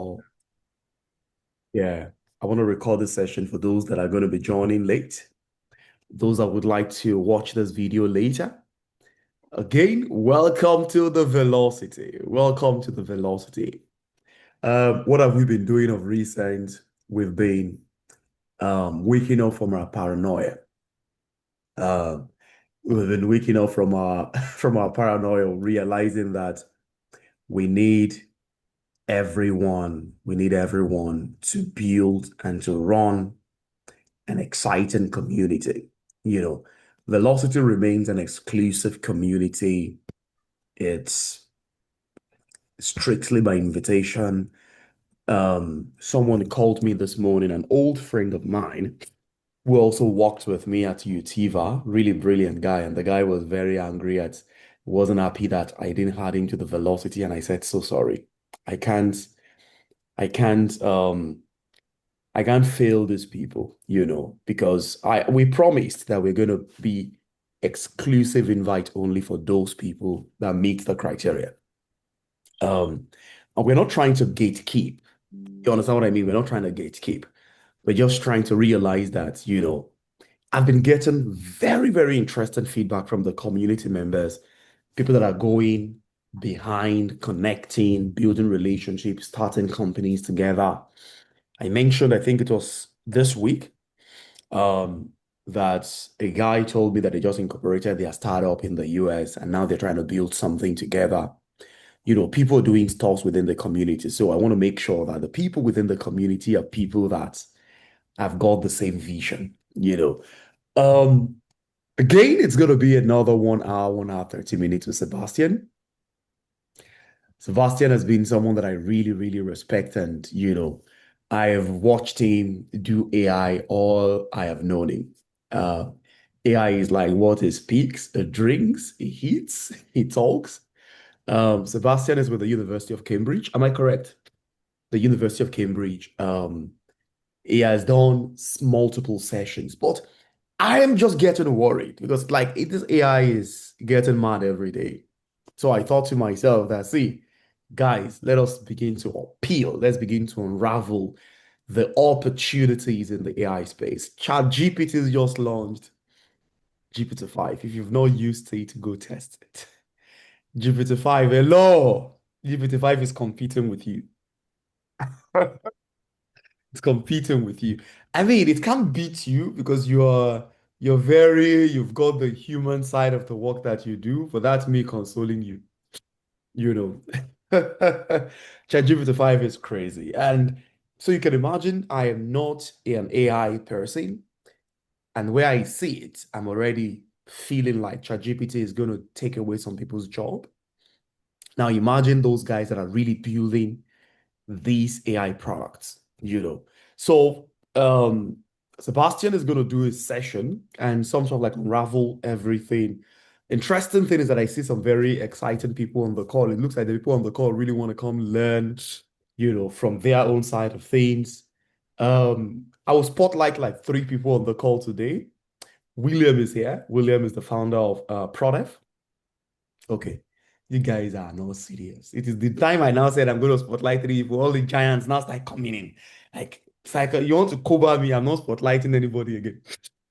or yeah, I want to record this session for those that are going to be joining late, those that would like to watch this video later. Again, welcome to the velocity. Welcome to the velocity. What have we been doing of recent? We've been waking up from our paranoia. Um, we've been waking up from our from our paranoia, realizing that we need we need everyone to build and to run an exciting community. You know, Velocity remains an exclusive community. It's strictly by invitation. Someone called me this morning, an old friend of mine who also worked with me at Utiva, really brilliant guy. And the guy was very angry wasn't happy that I didn't add him to the Velocity. And I said, so sorry. I can't, I can't, I can't fail these people, because we promised that we're going to be exclusive invite only for those people that meet the criteria. And we're not trying to gatekeep. You understand what I mean? We're not trying to gatekeep. We're just trying to realize that, I've been getting very, very interesting feedback from the community members, people that are going behind, connecting, building relationships, starting companies together. I mentioned, I think it was this week, um, that a guy told me that they just incorporated their startup in the US and now they're trying to build something together. People are doing stuff within the community. So I want to make sure that the people within the community are people that have got the same vision. Um, Again, it's going to be another 1 hour, 1 hour, 30 minutes with Sebastian. Sebastian has been someone that I really, really respect. And, I have watched him do AI all I have known him. Uh, AI is like what he speaks, he drinks, he eats, he talks. Sebastian is with the University of Cambridge. Am I correct? The University of Cambridge. He has done multiple sessions, but I am just getting worried because this AI is getting mad every day. So I thought to myself that, see, guys, let us begin to appeal. Let's begin to unravel the opportunities in the AI space. ChatGPT is just launched GPT-5. If you've not used it, go test it. GPT-5, hello. GPT-5 is competing with you. It's competing with you. I mean, it can't beat you because you've got the human side of the work that you do, but that's me consoling you, you know. ChatGPT 5 is crazy. And so you can imagine I am not an AI person. And where I see it, I'm already feeling like ChatGPT is going to take away some people's job. Now imagine those guys that are really building these AI products. So Sebastian is going to do a session and some sort of like unravel everything. Interesting thing is that I see some very exciting people on the call. It looks like the people on the call really want to come learn, from their own side of things. I will spotlight like three people on the call today. William is here. William is the founder of Prodef. Okay. You guys are not serious. It is the time I now said I'm going to spotlight three people. All the giants now start coming in. Like, it's like you want to cover me. I'm not spotlighting anybody again.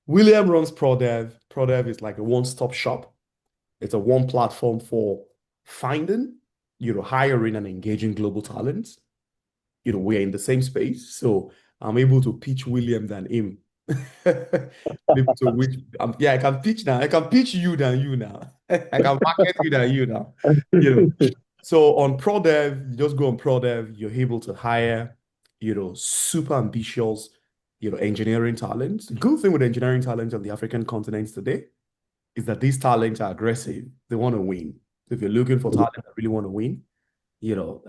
William runs Prodev. Prodev is like a one-stop shop. It's a one platform for finding, hiring and engaging global talents. We're in the same space. So I'm able to pitch William than him. Maybe to which yeah, I can pitch now. I can pitch you than you now. I can market you than you now. You know. So on ProDev, you just go on ProDev, you're able to hire, super ambitious, engineering talents. The good thing with engineering talent on the African continent today is that these talents are aggressive. They want to win. So if you're looking for talent that really want to win,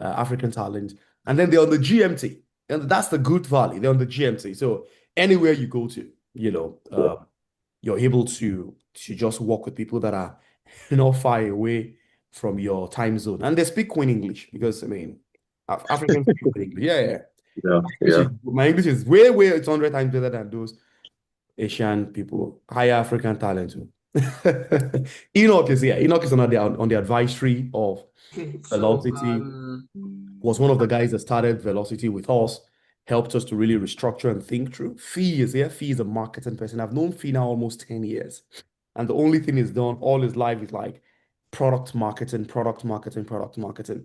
African talent. And then they're on the GMT. And that's the good valley. They're on the GMT. So anywhere you go to, you're able to just work with people that are not far away from your time zone. And they speak Queen English because, I mean, Africans speak Queen English. Yeah, yeah. Yeah, yeah. My English is way, way, it's 100 times better than those Asian people, higher African talent too. Enoch is here. Enoch is on the advisory of So, Velocity. was one of the guys that started Velocity with us, helped us to really restructure and think through. Fee is here. Fee is a marketing person. I've known Fee now almost 10 years. And the only thing he's done all his life is like product marketing, product marketing, product marketing.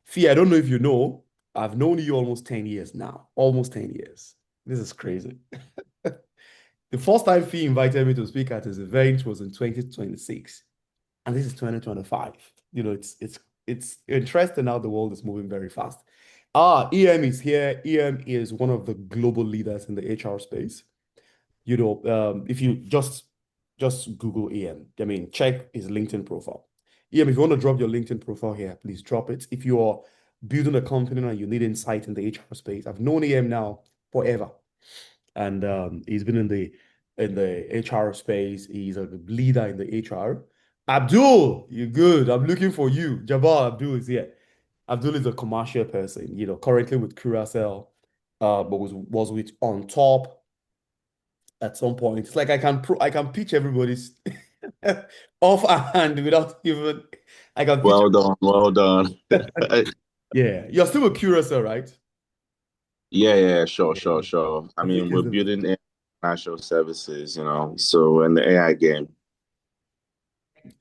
Fee, I don't know if you know, I've known you almost 10 years now. Almost 10 years. This is crazy. The first time Fee invited me to speak at his event was in 2026, and this is 2025. You know, it's interesting how the world is moving very fast. EM is here. EM is one of the global leaders in the HR space. If you just Google EM, I mean, check his LinkedIn profile. EM, if you want to drop your LinkedIn profile here, please drop it. If you are building a company and you need insight in the HR space, I've known EM now forever, and he's been in the HR space. He's a leader in the HR. Abdul, you're good. I'm looking for you. Jabal Abdul is here. Abdul is a commercial person, currently with Curacell, but was with On Top at some point. It's like I can pitch everybody's offhand without even I can pitch. Well done, well done. Yeah, you're still with Curacell, right? Yeah, yeah, sure, sure, Yeah. sure. I I think mean, it's we're the building financial services, so we're in the AI game.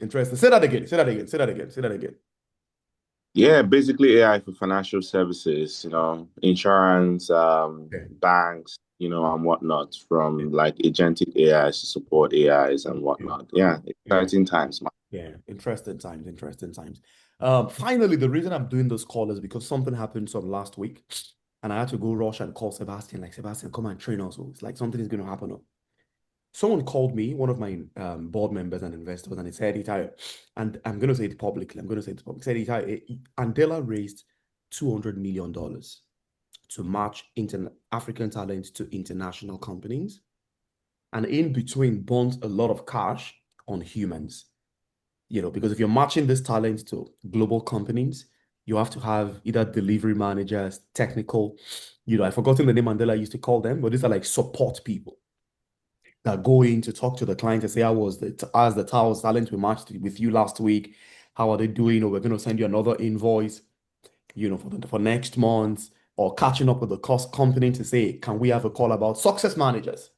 interesting. Say that again. Say that again. Say that again. Say that again. Yeah, basically AI for financial services, insurance, Okay. banks, and whatnot, from like agentic AIs to support AIs and Yeah. whatnot. Yeah, Yeah. exciting times, man. Yeah, interesting times, interesting times. Finally, the reason I'm doing this call is because something happened some last week, and I had to go rush and call Sebastian. Like, Sebastian, come and train us. It's like something is going to happen. Someone called me, one of my board members and investors, and he said, Itai, and I'm going to say it publicly. I'm going to say it publicly. He said, Itai, Andela raised $200 million to match African talent to international companies, and in between burns a lot of cash on humans. Because if you're matching this talent to global companies, you have to have either delivery managers, technical, I've forgotten the name Mandela used to call them, but these are like support people that go in to talk to the client and say, as the towels talent we matched with you last week, how are they doing? Or we're going to send you another invoice, for next month, or catching up with the cost company to say, can we have a call about success managers?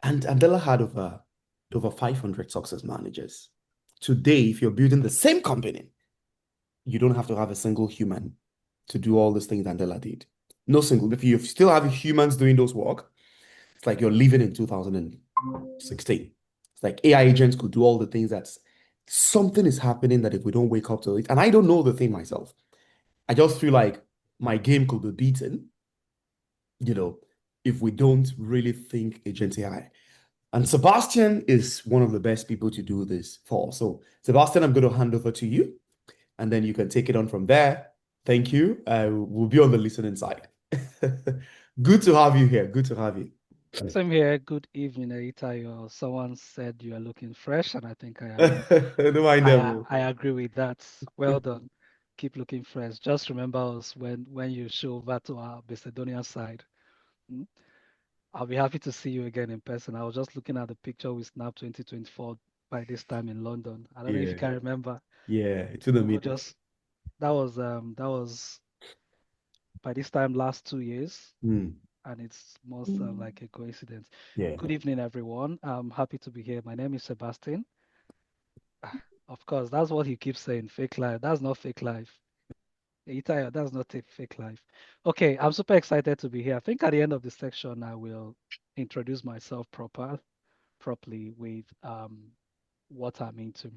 And Andela had over 500 success managers. Today, if you're building the same company, you don't have to have a single human to do all these things Andela did. No single. If you still have humans doing those work, it's like you're living in 2016. It's like AI agents could do all the things that something is happening that if we don't wake up to it, and I don't know the thing myself, I just feel like my game could be beaten, you know, if we don't really think agent AI. And Sebastian is one of the best people to do this for. So, Sebastian, I'm going to hand over to you, and then you can take it on from there. Thank you. We'll be on the listening side. Good to have you here. Good to have you. Same here. Good evening, Erita. Someone said you are looking fresh, and I think Don't mind them. I agree with that. Well done. Keep looking fresh. Just remember us when you show over to our Macedonian side. Mm. I'll be happy to see you again in person. I was just looking at the picture we snapped 2024 by this time in London. I don't know if you Yeah, can remember. yeah, it's in the We were middle. just that was by this time last 2 years, Mm, and it's most like a coincidence. yeah. Good evening, everyone. I'm happy to be here. My name is Sebastian. Of course, that's what he keeps saying. Fake life. That's not fake life. Itaya, that's not a fake life. Okay, I'm super excited to be here. I think at the end of the section, I will introduce myself properly with what I'm into.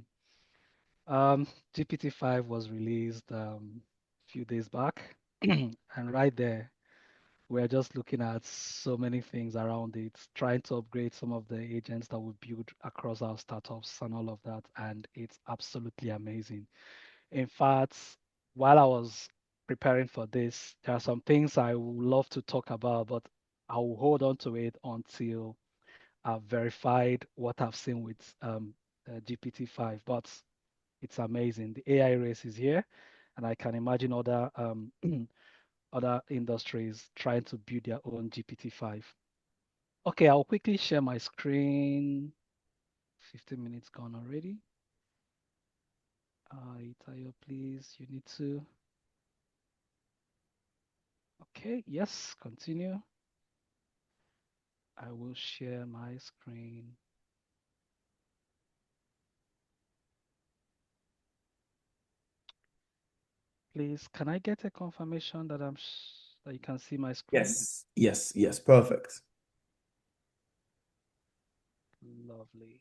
GPT-5 was released a few days back, and right there, we're just looking at so many things around it, trying to upgrade some of the agents that we build across our startups and all of that. And it's absolutely amazing. In fact, while I was preparing for this, there are some things I would love to talk about, but I will hold on to it until I've verified what I've seen with GPT-5. But it's amazing. The AI race is here, and I can imagine other other industries trying to build their own GPT-5. Okay, I'll quickly share my screen. 15 minutes gone already. Itayo, please, you need to. Okay, yes, continue. I will share my screen. Please, can I get a confirmation that that you can see my screen? Yes, yes, yes, perfect. Lovely.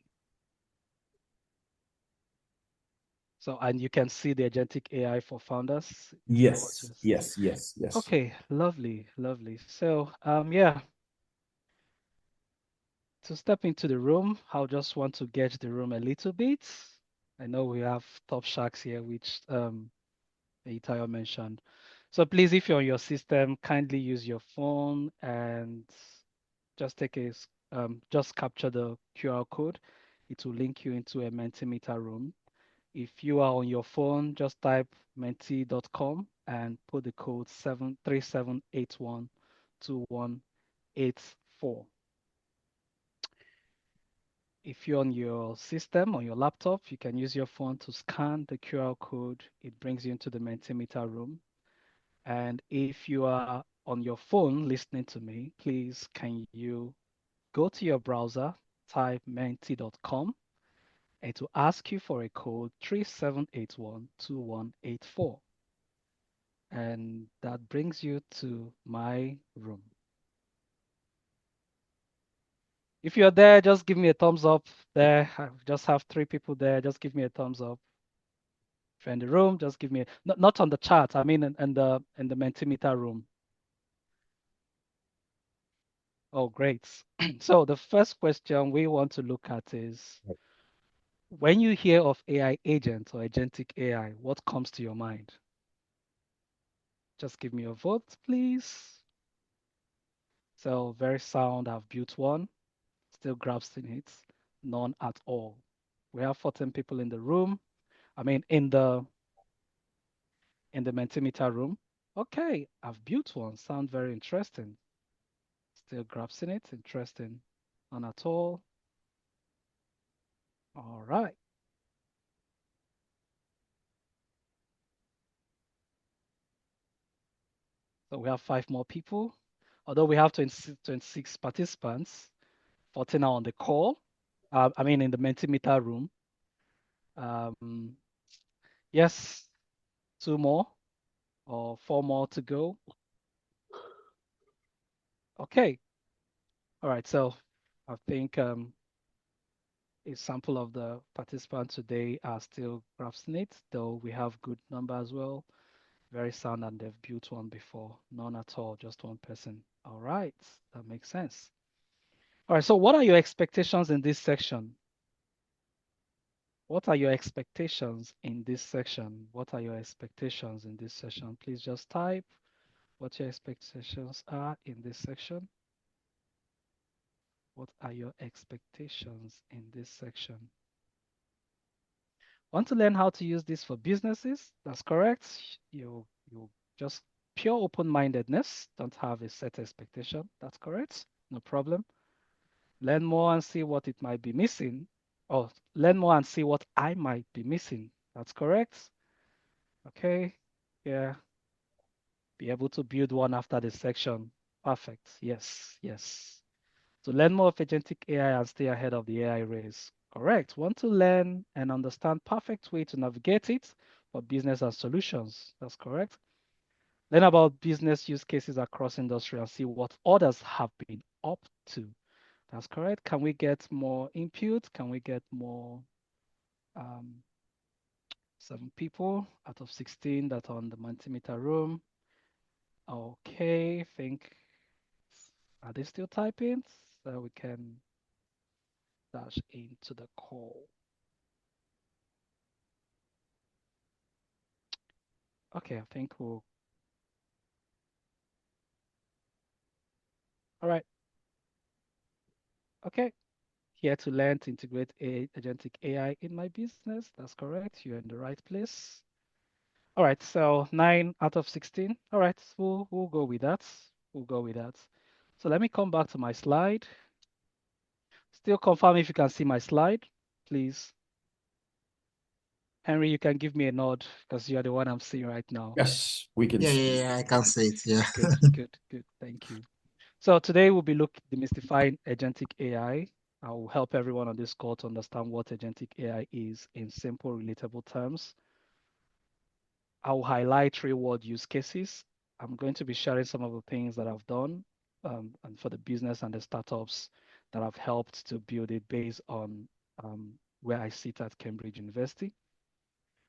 So, and you can see the agentic AI for founders. Is that what Yes, you're saying? yes, yes, yes. Okay, lovely, lovely. So, yeah, to step into the room, I'll just want to gauge the room a little bit. I know we have top sharks here, which Itayo mentioned. So please, if you're on your system, kindly use your phone and just take just capture the QR code. It will link you into a Mentimeter room. If you are on your phone, just type menti.com and put the code 737812184. If you're on your system, on your laptop, you can use your phone to scan the QR code. It brings you into the Mentimeter room. And if you are on your phone listening to me, please can you go to your browser, type menti.com, and to ask you for a code 37812184. And that brings you to my room. If you're there, just give me a thumbs up there. I just have 3 people there. Just give me a thumbs up. If you're in the room, just give me not on the chat. I mean in the Mentimeter room. Oh, great. So the first question we want to look at is when you hear of AI agent or agentic AI, what comes to your mind? Just give me a vote, please. So very sound, I've built one, still grasping it, none at all. We have 14 people in the room. I mean, in the Mentimeter room. Okay, I've built one. Sound very interesting. Still grasping it, interesting. None at all. All right. So we have 5 more people. Although we have 26 participants, 14 are on the call. I mean, in the Mentimeter room. Um, yes, 2 more or 4 more to go. Okay. All right. So I think a sample of the participants today are still grasping it, though we have good number as well. Very sound, and they've built one before. None at all, just one person. All right. That makes sense. All right. So what are your expectations in this section? What are your expectations in this section? What are your expectations in this session? Please just type what your expectations are in this section. What are your expectations in this section? Want to learn how to use this for businesses? That's correct. You just pure open-mindedness, don't have a set expectation. That's correct. No problem. Learn more and see what it might be missing. Or learn more and see what I might be missing. That's correct. Okay. Yeah. Be able to build one after the section. Perfect. Yes. Yes. To learn more of agentic AI and stay ahead of the AI race. Correct. Want to learn and understand perfect way to navigate it for business and solutions. That's correct. Learn about business use cases across industry and see what others have been up to. That's correct. Can we get more input? Can we get more 7 people out of 16 that are on the Mentimeter room? Okay, think, are they still typing? So we can dash into the call. Okay, I think we'll, all right. Okay, here to learn to integrate agentic AI in my business. That's correct. You're in the right place. All right, so 9 out of 16. All right, we'll go with that. We'll go with that. So let me come back to my slide. Still confirm if you can see my slide, please. Henry, you can give me a nod because you're the one I'm seeing right now. Yes, we can Yeah, see. yeah, yeah, I can say it. Yeah. Good, good, good. Thank you. So today we'll be demystifying agentic AI. I will help everyone on this call to understand what agentic AI is in simple, relatable terms. I will highlight real-world use cases. I'm going to be sharing some of the things that I've done and for the business and the startups that I've helped to build it based on where I sit at Cambridge University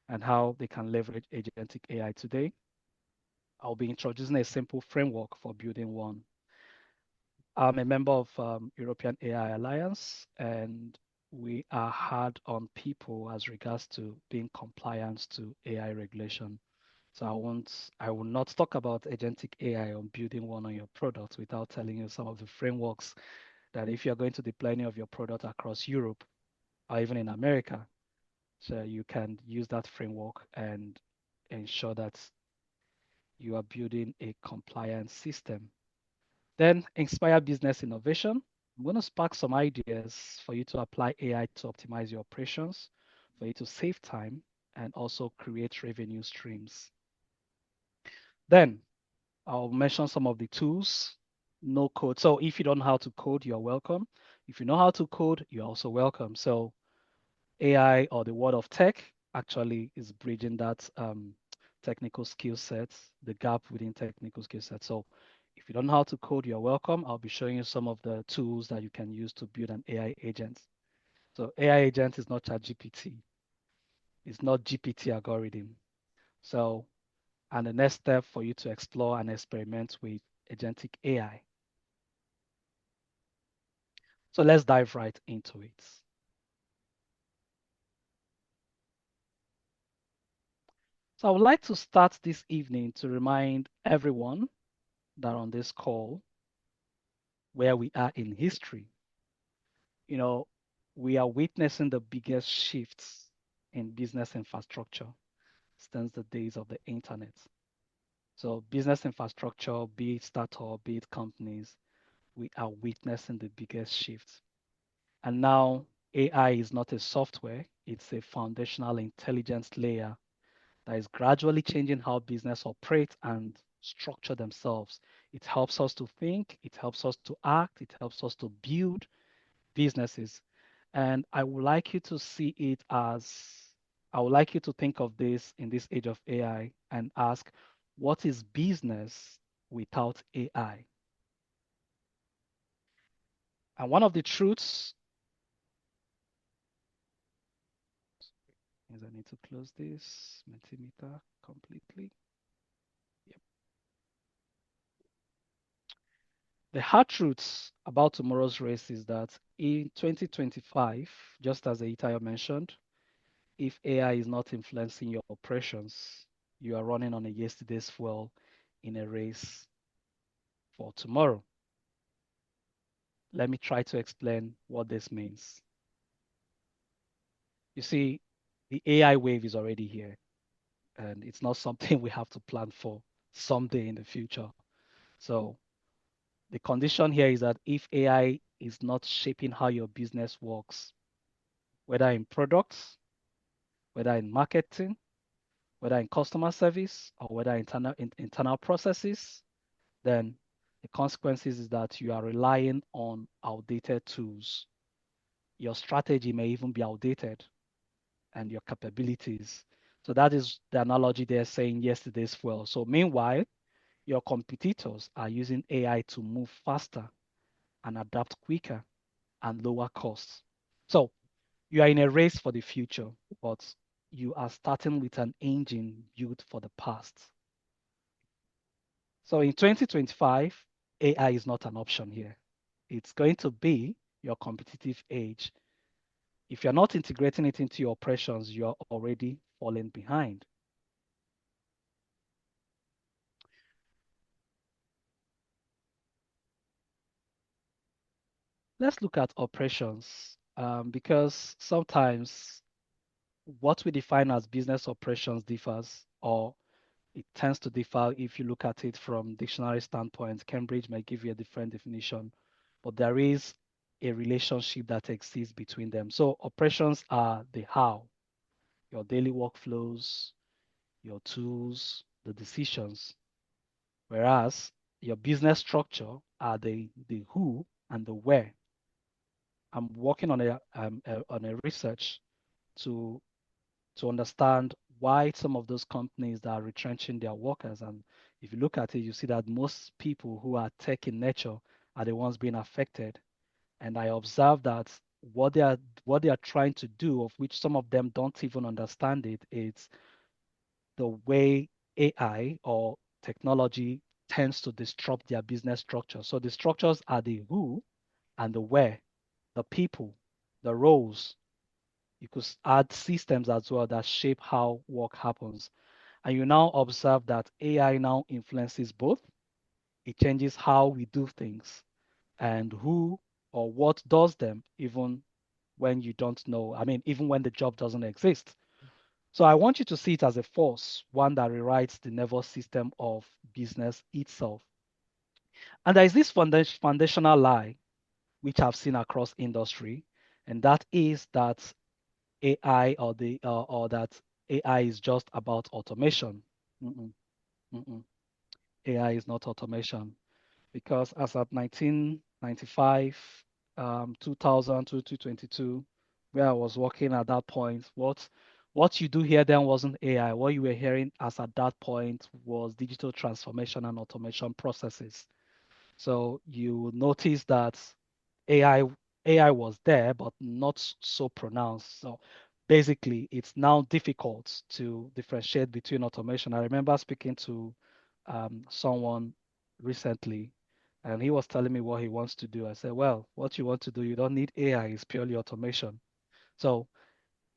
and how they can leverage agentic AI today. I'll be introducing a simple framework for building one. I'm a member of European AI Alliance, and we are hard on people as regards to being compliant to AI regulation. So I will not talk about agentic AI on building one on your product without telling you some of the frameworks that if you're going to deploy any of your product across Europe or even in America, so you can use that framework and ensure that you are building a compliant system. Then inspire business innovation. I'm going to spark some ideas for you to apply AI to optimize your operations, for you to save time, and also create revenue streams. Then I'll mention some of the tools. No code. So if you don't know how to code, you're welcome. If you know how to code, you're also welcome. So AI or the world of tech actually is bridging that technical skill sets, the gap within technical skill sets. So if you don't know how to code, you're welcome. I'll be showing you some of the tools that you can use to build an AI agent. So AI agent is not ChatGPT. It's not GPT algorithm. So, and the next step for you to explore and experiment with agentic AI. So let's dive right into it. So I would like to start this evening to remind everyone that on this call, where we are in history, you know, we are witnessing the biggest shifts in business infrastructure since the days of the internet. So business infrastructure, be it startup, be it companies, we are witnessing the biggest shift. And now AI is not a software, it's a foundational intelligence layer that is gradually changing how business operates and structure themselves. It helps us to think, it helps us to act, it helps us to build businesses. And I would like you to think of this in this age of AI and ask, what is business without AI? And one of the truths is I need to close this Mentimeter completely. Yep. The hard truths about tomorrow's race is that in 2025, just as Aitayo mentioned, if AI is not influencing your operations, you are running on a yesterday's fuel in a race for tomorrow. Let me try to explain what this means. You see, the AI wave is already here, and it's not something we have to plan for someday in the future. So the condition here is that if AI is not shaping how your business works, whether in products, whether in marketing, whether in customer service, or whether internal processes, then the consequences is that you are relying on outdated tools. Your strategy may even be outdated and your capabilities. So that is the analogy they're saying yesterday's fuel. So meanwhile, your competitors are using AI to move faster and adapt quicker and lower costs. So you are in a race for the future, but you are starting with an engine built for the past. So in 2025, AI is not an option here. It's going to be your competitive edge. If you're not integrating it into your operations, you're already falling behind. Let's look at operations because sometimes what we define as business operations differs, or it tends to differ if you look at it from dictionary standpoint. Cambridge may give you a different definition, but there is a relationship that exists between them. So operations are the how. your daily workflows, your tools, the decisions, whereas your business structure are the who and the where. I'm working on a research to to understand why some of those companies that are retrenching their workers. And if you look at it, you see that most people who are tech in nature are the ones being affected. And I observe that what they are trying to do, of which some of them don't even understand it, is the way AI or technology tends to disrupt their business structure. So the structures are the who and the where, the people, the roles. You could add systems as well that shape how work happens. And you now observe that AI now influences both. It changes how we do things and who or what does them, even when you don't know. I mean, even when the job doesn't exist. So I want you to see it as a force, one that rewrites the nervous system of business itself. And there is this foundational lie, which I've seen across industry, and that is that AI or that AI is just about automation. Mm-mm, mm-mm. AI is not automation because as at 1995, 2000 to 2022, where I was working at that point, what you do here then wasn't AI. What you were hearing as at that point was digital transformation and automation processes. So you notice that AI AI was there, but not so pronounced. So basically, it's now difficult to differentiate between automation. I remember speaking to someone recently, and he was telling me what he wants to do. I said, "Well, what you want to do, you don't need AI. It's purely automation." So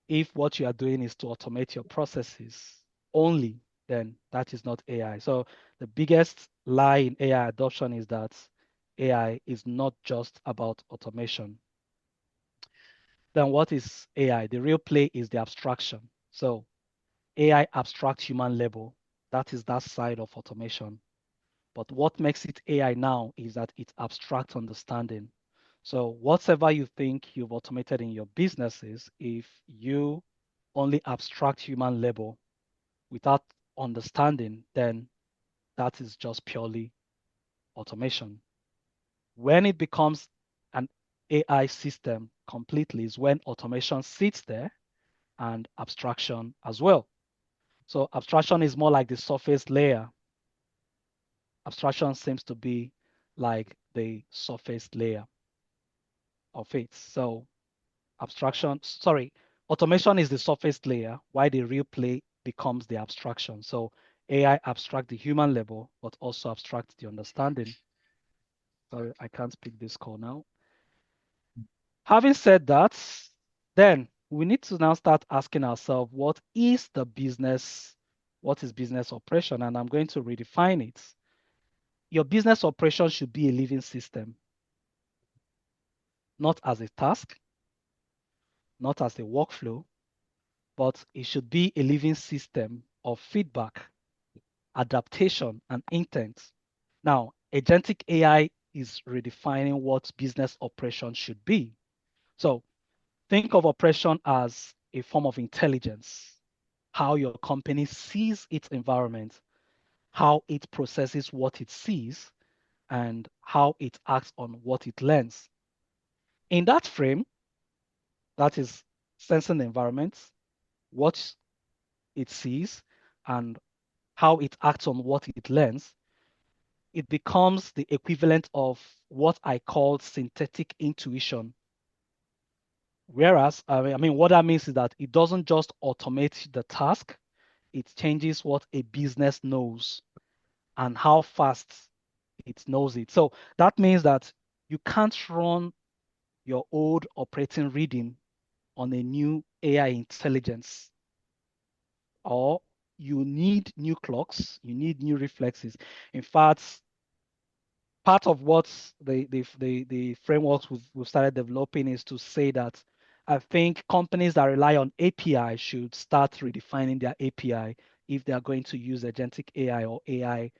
if what you are doing is to automate your processes only, then that is not AI. So the biggest lie in AI adoption is that AI is not just about automation. Then what is AI? The real play is the abstraction. So AI abstracts human labor. That is that side of automation. But what makes it AI now is that it abstracts understanding. So whatever you think you've automated in your businesses, if you only abstract human labor without understanding, then that is just purely automation. When it becomes an AI system completely is when automation sits there and abstraction as well. So abstraction is more like the surface layer. Abstraction seems to be like the surface layer of it. So automation is the surface layer, while the real play becomes the abstraction. So AI abstract the human level, but also abstract the understanding. Sorry, I can't pick this call now. Having said that, then we need to now start asking ourselves, what is the business? What is business operation? And I'm going to redefine it. Your business operation should be a living system, not as a task, not as a workflow, but it should be a living system of feedback, adaptation, and intent. Now, agentic AI is redefining what business operation should be. So think of operation as a form of intelligence, how your company sees its environment, how it processes what it sees, and how it acts on what it learns. In that frame, that is sensing the environment, what it sees, and how it acts on what it learns, it becomes the equivalent of what I call synthetic intuition. Whereas, what that means is that it doesn't just automate the task, it changes what a business knows and how fast it knows it. So that means that you can't run your old operating reading on a new AI intelligence, or you need new clocks, you need new reflexes. In fact, part of what the frameworks we've started developing is to say that I think companies that rely on API should start redefining their API if they are going to use agentic AI or AI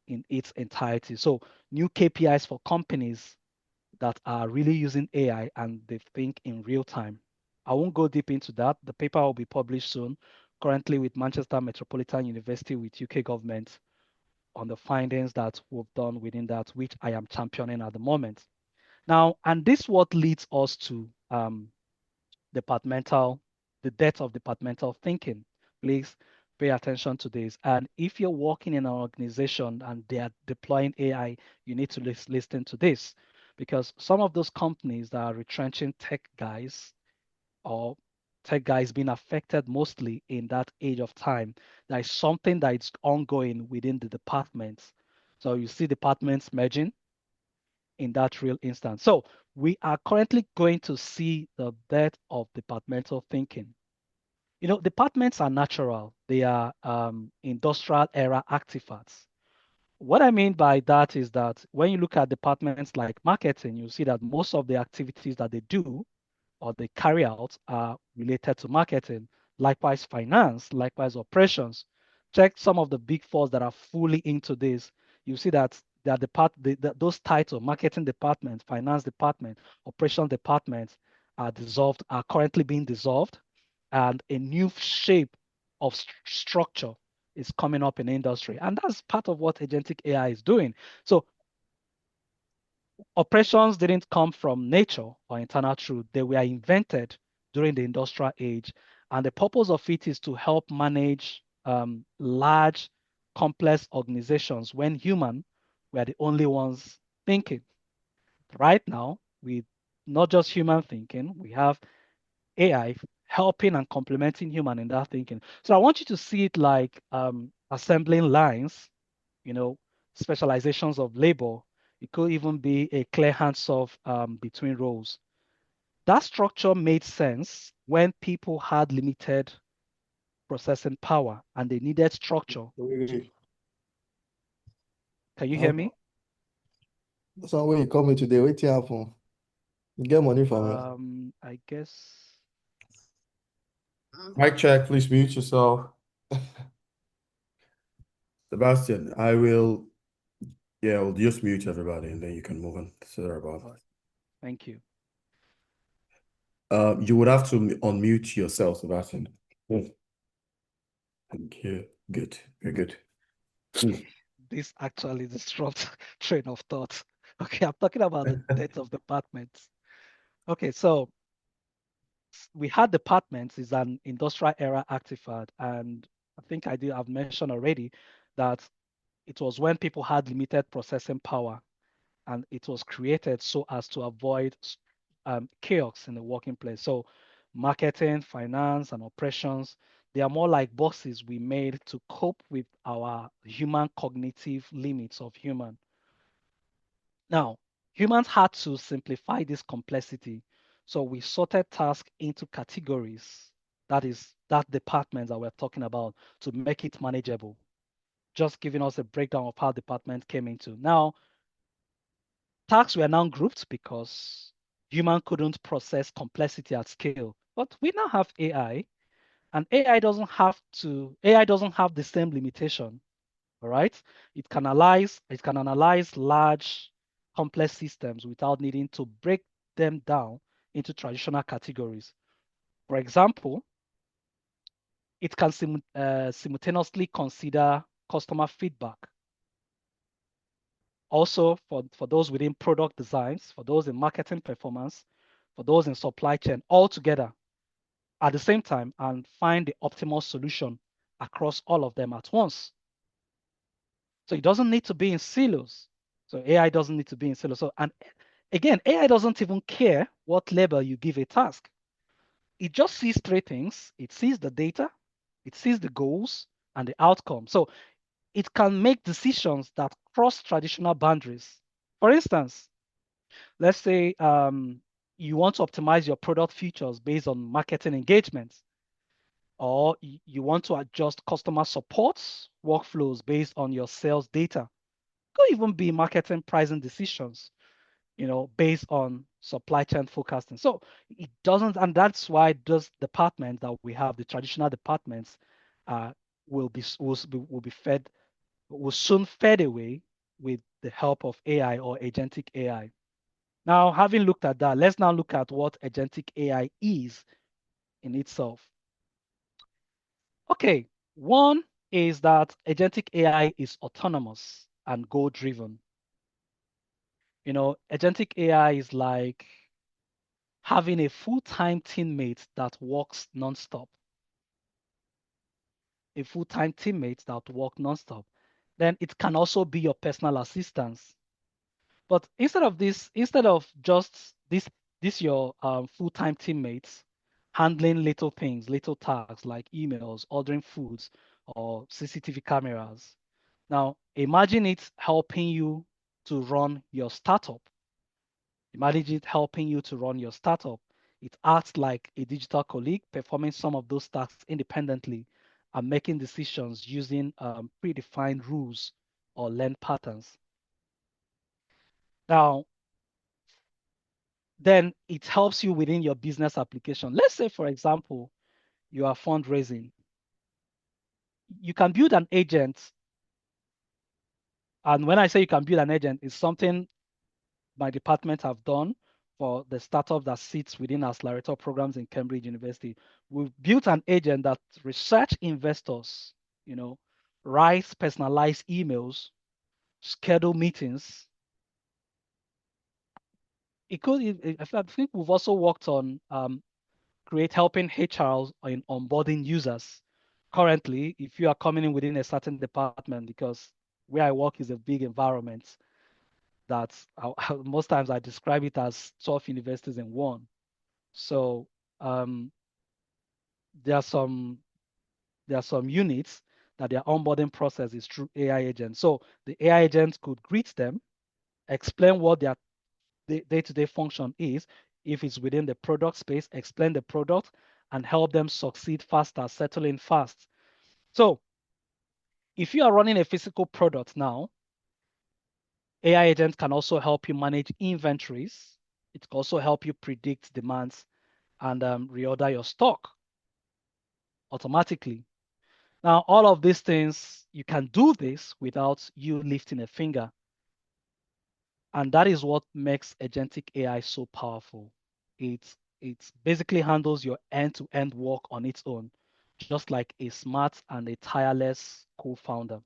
in its entirety. So new KPIs for companies that are really using AI and they think in real time I won't go deep into that. The paper will be published soon, currently with Manchester Metropolitan University with UK government on the findings that we've done within that, which I am championing at the moment. Now, and this what leads us to the depth of departmental thinking. Please pay attention to this. And if you're working in an organization and they are deploying AI, you need to listen to this, because some of those companies that are retrenching tech guys, or tech guys being affected mostly in that age of time, there is something that is ongoing within the departments. So you see departments merging in that real instance. So we are currently going to see the death of departmental thinking. Departments are natural. They are industrial era artifacts. What I mean by that is that when you look at departments like marketing, you see that most of the activities that they do or they carry out are related to marketing. Likewise, finance, likewise, operations. Check some of the big fours that are fully into this. You see that those titles, marketing department, finance department, operations department, are currently being dissolved, and a new shape of structure is coming up in the industry. And that's part of what agentic AI is doing. So operations didn't come from nature or internal truth. They were invented during the industrial age. And the purpose of it is to help manage large, complex organizations when human were the only ones thinking. Right now, with not just human thinking, we have AI helping and complementing human in that thinking. So I want you to see it like assembling lines, you know, specializations of labor. It could even be a clear hands-off between roles. That structure made sense when people had limited processing power and they needed structure. Can you hear me? That's not where you coming today. Wait here for. You get money from me. I guess. Mic check, please mute yourself. Sebastian, I'll just mute everybody and then you can move on. Sorry about All right. Thank you. You would have to unmute yourself, Sebastian. Thank you. Good. Very good. This actually disrupts train of thought. Okay, I'm talking about the death of departments. Okay, so we had departments is an industrial era artifact, and I think I've mentioned already that it was when people had limited processing power, and it was created so as to avoid chaos in the working place. So marketing, finance, and operations, they are more like boxes we made to cope with our human cognitive limits of human. Now, humans had to simplify this complexity. So we sorted tasks into categories. That is that departments that we're talking about, to make it manageable. Just giving us a breakdown of how department came into. Now, tasks were now grouped because human couldn't process complexity at scale. But we now have AI, and AI doesn't have the same limitation. All right. It can analyze large complex systems without needing to break them down into traditional categories. For example, it can simultaneously consider customer feedback. Also, for those within product designs, for those in marketing performance, for those in supply chain, all together at the same time, and find the optimal solution across all of them at once. So it doesn't need to be in silos. So AI doesn't need to be in silos. So, and again, AI doesn't even care what label you give a task. It just sees three things. It sees the data, it sees the goals, and the outcome. So it can make decisions that cross traditional boundaries. For instance, let's say you want to optimize your product features based on marketing engagements, or you want to adjust customer support workflows based on your sales data. Could even be marketing pricing decisions, based on supply chain forecasting. So it doesn't, and that's why those departments that we have, the traditional departments, will soon fade away with the help of AI or agentic AI. Now, having looked at that, let's now look at what agentic AI is in itself. Okay, one is that agentic AI is autonomous and goal-driven. Agentic AI is like having a full-time teammate that works nonstop. A full-time teammate that works nonstop. Then it can also be your personal assistance. But instead of just this your full-time teammates handling little things, little tasks like emails, ordering foods, or CCTV cameras. Now imagine it helping you to run your startup. Imagine it helping you to run your startup. It acts like a digital colleague, performing some of those tasks independently and making decisions using predefined rules or learned patterns. Now, then it helps you within your business application. Let's say, for example, you are fundraising. You can build an agent. And when I say you can build an agent, it's something my department have done for the startup that sits within our accelerator programs in Cambridge University. We've built an agent that research investors, writes personalized emails, schedule meetings. I think we've also worked on helping HRs in onboarding users. Currently, if you are coming in within a certain department, because where I work is a big environment, that most times I describe it as 12 universities in one. So there are some units that their onboarding process is through AI agents. So the AI agents could greet them, explain what their day-to-day function is, if it's within the product space, explain the product, and help them succeed faster, settle in fast. So if you are running a physical product now, AI agent can also help you manage inventories. It can also help you predict demands and reorder your stock automatically. Now, all of these things, you can do this without you lifting a finger. And that is what makes agentic AI so powerful. It basically handles your end-to-end work on its own, just like a smart and a tireless co-founder.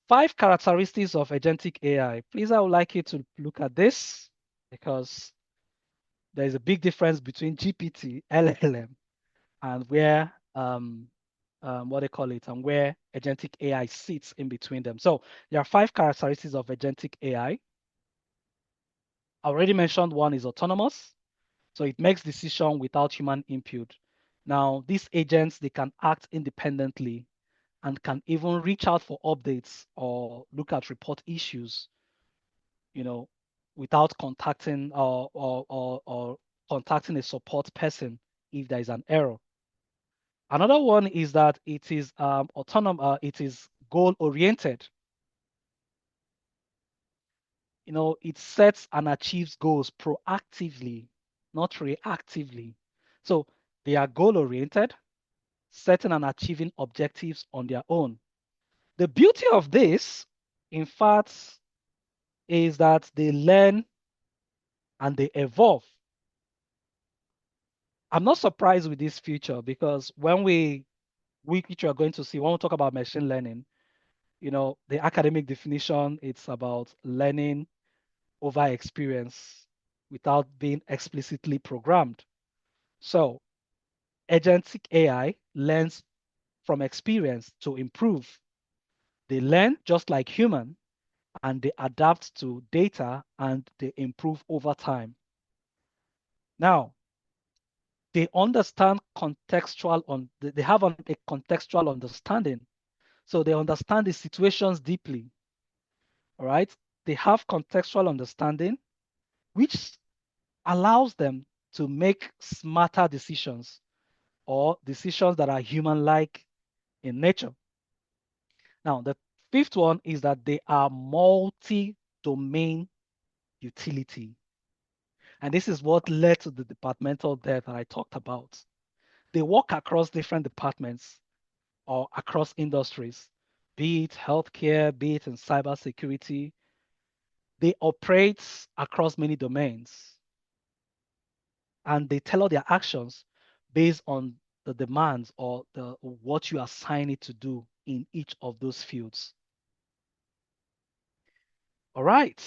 5 characteristics of agentic AI. Please, I would like you to look at this because there is a big difference between GPT, LLM, and where what they call it, and where agentic AI sits in between them. So there are 5 characteristics of agentic AI. I already mentioned one is autonomous. So it makes decision without human input. Now, these agents, they can act independently and can even reach out for updates or look at report issues, without contacting or contacting a support person if there is an error. Another one is that it is autonomous. It is goal oriented. It sets and achieves goals proactively, not reactively. So they are goal oriented, setting and achieving objectives on their own. The beauty of this, in fact, is that they learn and they evolve. I'm not surprised with this feature because when which you are going to see, when we talk about machine learning, the academic definition, it's about learning over experience without being explicitly programmed. So agentic AI learns from experience to improve. They learn just like human and they adapt to data and they improve over time. Now, they understand they have a contextual understanding. So they understand the situations deeply. All right. They have contextual understanding, which allows them to make smarter decisions or decisions that are human-like in nature. Now, the 5th one is that they are multi-domain utility. And this is what led to the departmental debt that I talked about. They work across different departments or across industries, be it healthcare, be it in cybersecurity. They operate across many domains. and they tailor their actions based on the demands or what you assign it to do in each of those fields. All right.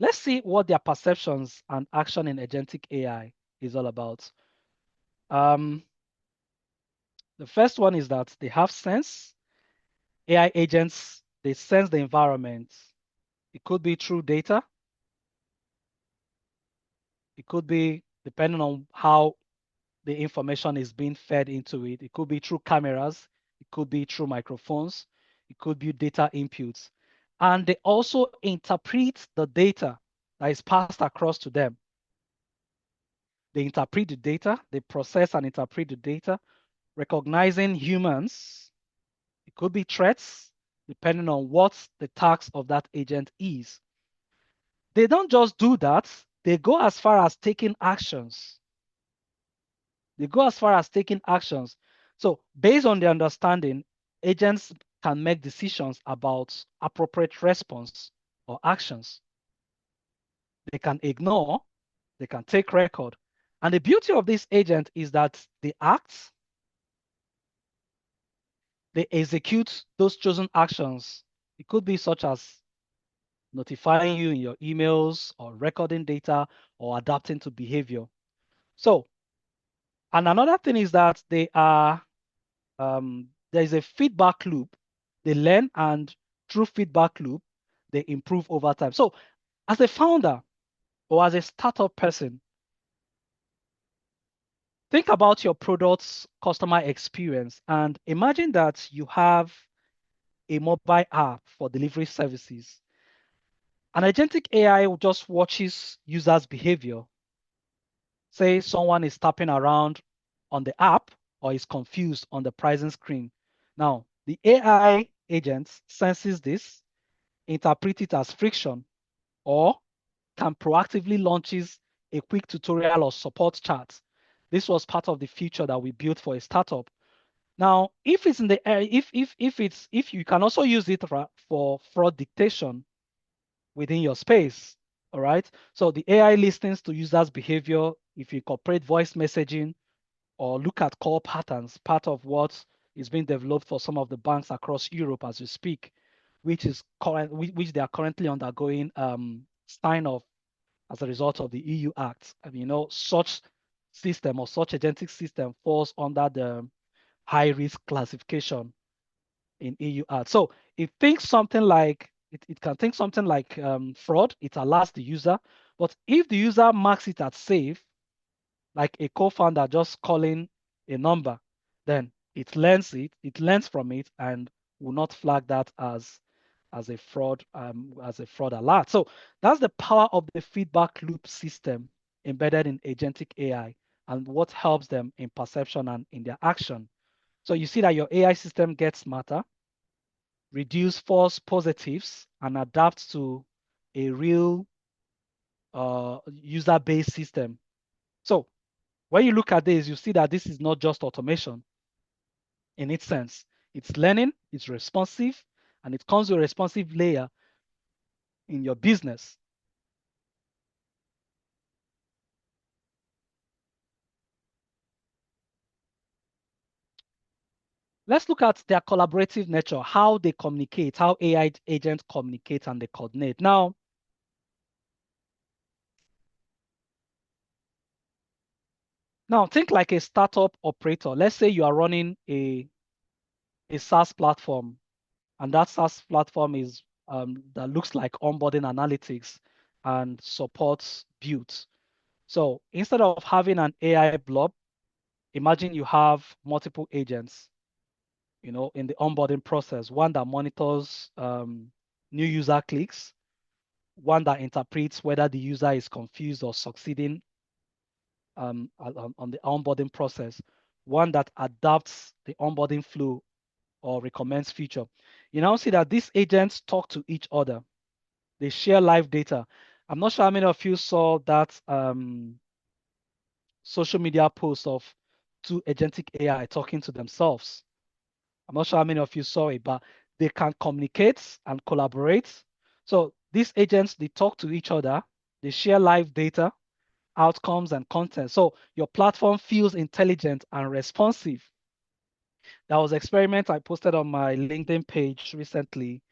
Let's see what their perceptions and action in agentic AI is all about. The first one is that they have sense. AI agents, they sense the environment. It could be through data. It could be depending on how the information is being fed into it. It could be through cameras. It could be through microphones. It could be data inputs. And they also interpret the data that is passed across to them. They interpret the data, they process and interpret the data, recognizing humans. It could be threats, depending on what the task of that agent is. They don't just do that, they go as far as taking actions. They go as far as taking actions. So, based on their understanding, agents can make decisions about appropriate response or actions. They can ignore, they can take record. And the beauty of this agent is that they act, they execute those chosen actions. It could be such as notifying you in your emails or recording data or adapting to behavior. So, and another thing is that they are, there is a feedback loop. They learn, and through feedback loop, they improve over time. So, as a founder or as a startup person, think about your product's customer experience and imagine that you have a mobile app for delivery services. An agentic AI just watches users' behavior. Say someone is tapping around on the app or is confused on the pricing screen. Now, the AI agent senses this, interprets it as friction, or can proactively launches a quick tutorial or support chat. This was part of the feature that we built for a startup. Now, if it's in the if you can also use it for fraud detection within your space, all right? So the AI listens to users' behavior. If you incorporate voice messaging or look at call patterns, part of what is being developed for some of the banks across Europe as we speak, which they are currently undergoing sign off as a result of the EU Act. And such system or such agentic system falls under the high risk classification in EU Act. So it thinks something like it can think something like fraud. It alerts the user, but if the user marks it as safe, like a co-founder just calling a number, then it learns from it and will not flag that as a fraud alert. So that's the power of the feedback loop system embedded in agentic AI and what helps them in perception and in their action. So you see that your AI system gets smarter, reduce false positives, and adapt to a real user-based system. So when you look at this, you see that this is not just automation in its sense. It's learning, it's responsive, and it comes with a responsive layer in your business. Let's look at their collaborative nature, how they communicate, how AI agents communicate and they coordinate. Now, think like a startup operator. Let's say you are running a SaaS platform, and that SaaS platform is that looks like onboarding analytics and supports builds. So instead of having an AI blob, imagine you have multiple agents, in the onboarding process, one that monitors new user clicks, one that interprets whether the user is confused or succeeding on the onboarding process, one that adapts the onboarding flow or recommends feature. You now see that these agents talk to each other. They share live data. I'm not sure how many of you saw that social media post of two agentic AI talking to themselves. I'm not sure how many of you saw it, but they can communicate and collaborate. So these agents, they talk to each other, they share live data, outcomes, and content. So your platform feels intelligent and responsive. There was an experiment I posted on my LinkedIn page recently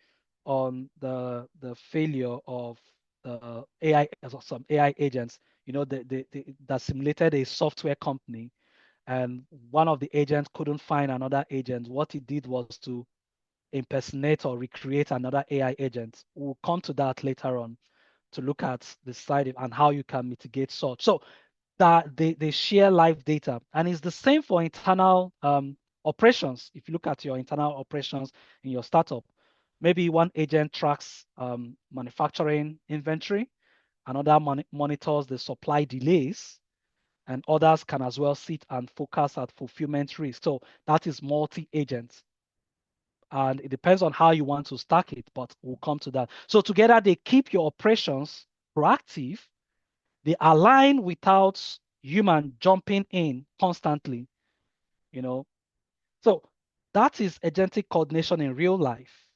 on the failure of the AI, some AI agents, that simulated a software company, and one of the agents couldn't find another agent. What he did was to impersonate or recreate another AI agent. We'll come to that later on to look at the side and how you can mitigate such. So that they share live data, and it's the same for internal operations. If you look at your internal operations in your startup, maybe one agent tracks manufacturing inventory, another monitors the supply delays, and others can as well sit and focus at fulfillment risk. So that is multi-agent. And it depends on how you want to stack it, but we'll come to that. So together, they keep your operations proactive. They align without human jumping in constantly, you know. So that is agentic coordination in real life.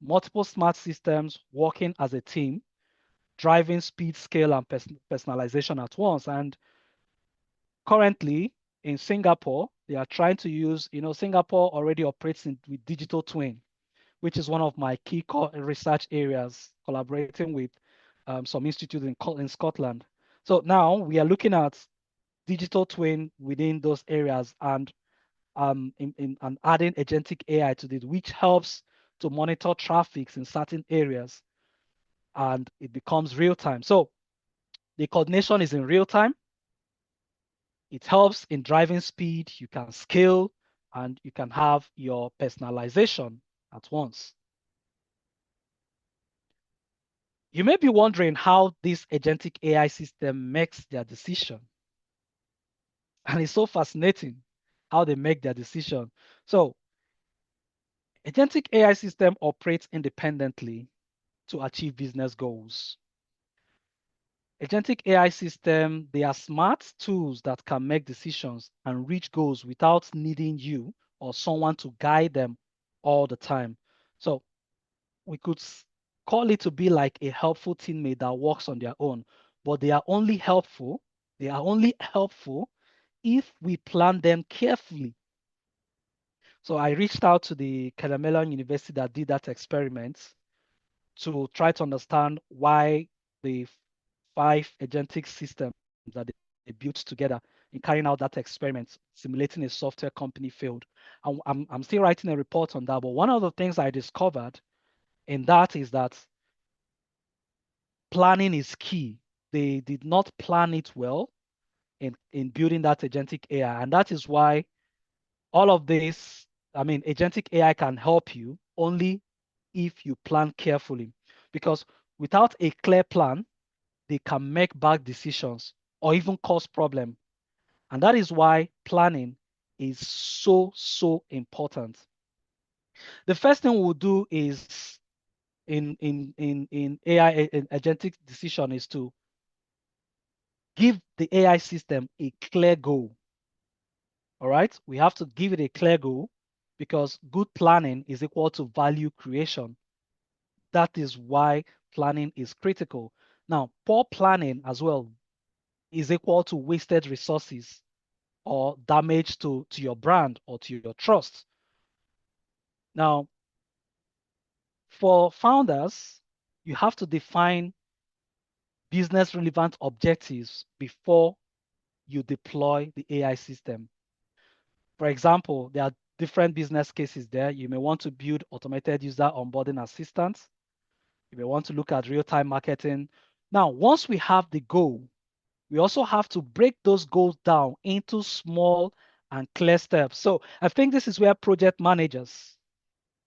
Multiple smart systems working as a team, driving speed, scale, and personalization at once. And currently in Singapore, they are trying to use, Singapore already operates with digital twin, which is one of my key research areas, collaborating with some institutes in Scotland. So now we are looking at digital twin within those areas, and and adding agentic AI to it, which helps to monitor traffic in certain areas, and it becomes real time. So the coordination is in real time. It helps in driving speed. You can scale, and you can have your personalization at once. You may be wondering how this agentic AI system makes their decision. And it's so fascinating how they make their decision. So agentic AI system operates independently to achieve business goals. Agentic AI system, they are smart tools that can make decisions and reach goals without needing you or someone to guide them all the time. So we could call it to be like a helpful teammate that works on their own, but they are only helpful. They are only helpful if we plan them carefully. So I reached out to the Carmel University that did that experiment to try to understand why the 5 agentic systems that they built together in carrying out that experiment, simulating a software company failed. I'm still writing a report on that, but one of the things I discovered in that is that planning is key. They did not plan it well in building that agentic AI. And that is why all of this, agentic AI can help you only if you plan carefully. Because without a clear plan, they can make bad decisions or even cause problem. And that is why planning is so, so important. The first thing we'll do is in AI agentic decision is to give the AI system a clear goal. All right, we have to give it a clear goal because good planning is equal to value creation. That is why planning is critical. Now, poor planning as well is equal to wasted resources or damage to your brand or to your trust. Now, for founders, you have to define business relevant objectives before you deploy the AI system. For example, there are different business cases there. You may want to build automated user onboarding assistance. You may want to look at real-time marketing. Now, once we have the goal, we also have to break those goals down into small and clear steps. So I think this is where project managers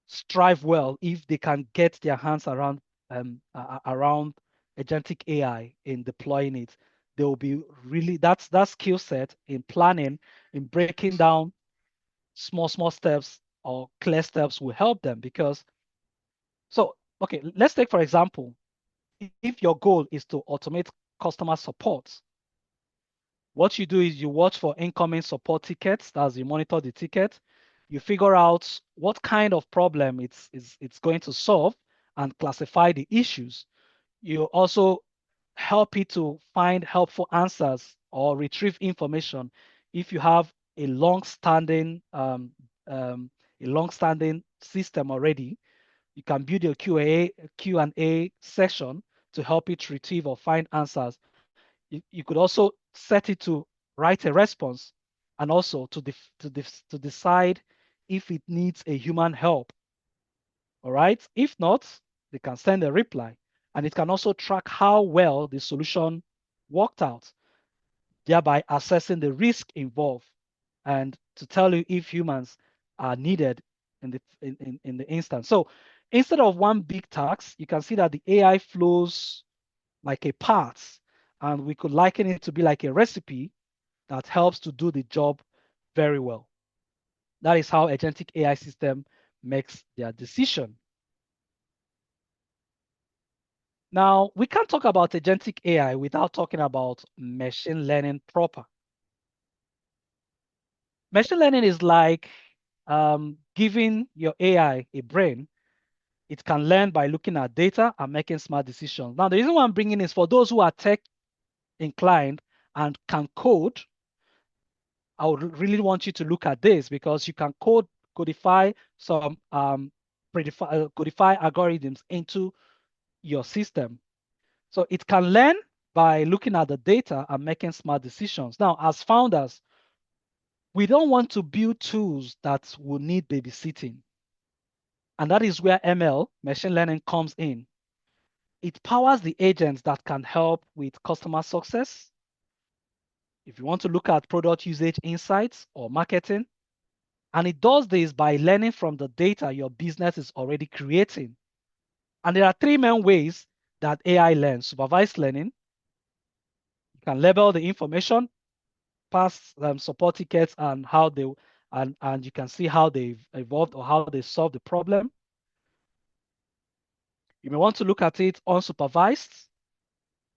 strive well if they can get their hands around agentic AI in deploying it. They will be really that skill set in planning, in breaking down small steps or clear steps will help them because okay, let's take for example, if your goal is to automate customer support, what you do is you watch for incoming support tickets, as you monitor the ticket, you figure out what kind of problem it's going to solve and classify the issues. You also help it to find helpful answers or retrieve information if you have a long-standing system already. You can build your Q&A session to help it retrieve or find answers. You could also set it to write a response and also to decide if it needs a human help. All right. If not, they can send a reply, and it can also track how well the solution worked out, thereby assessing the risk involved and to tell you if humans are needed in the instance. So instead of one big task, you can see that the AI flows like a path, and we could liken it to be like a recipe that helps to do the job very well. That is how agentic AI system makes their decision. Now, we can't talk about agentic AI without talking about machine learning proper. Machine learning is like giving your AI a brain. It can learn by looking at data and making smart decisions. Now, the reason why I'm bringing is for those who are tech inclined and can code. I would really want you to look at this because you can codify some codify algorithms into your system. So it can learn by looking at the data and making smart decisions. Now, as founders, we don't want to build tools that will need babysitting. And that is where ML, machine learning, comes in. It powers the agents that can help with customer success. If you want to look at product usage insights or marketing, and it does this by learning from the data your business is already creating. And there are three main ways that AI learns. Supervised learning, you can label the information, pass support tickets and how they and you can see how they've evolved or how they solve the problem. You may want to look at it unsupervised.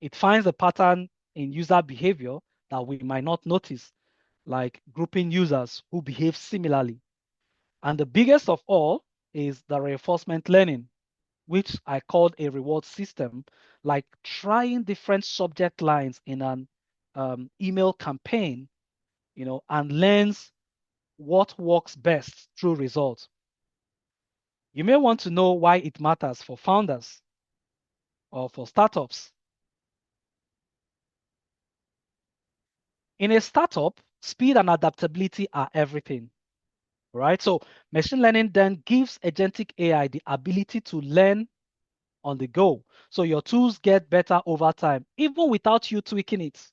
It finds a pattern in user behavior that we might not notice, like grouping users who behave similarly. And the biggest of all is the reinforcement learning, which I called a reward system, like trying different subject lines in an email campaign, and learns what works best through results. You may want to know why it matters for founders or for startups. In a startup, speed and adaptability are everything, right? So machine learning then gives agentic AI the ability to learn on the go. So your tools get better over time, even without you tweaking it.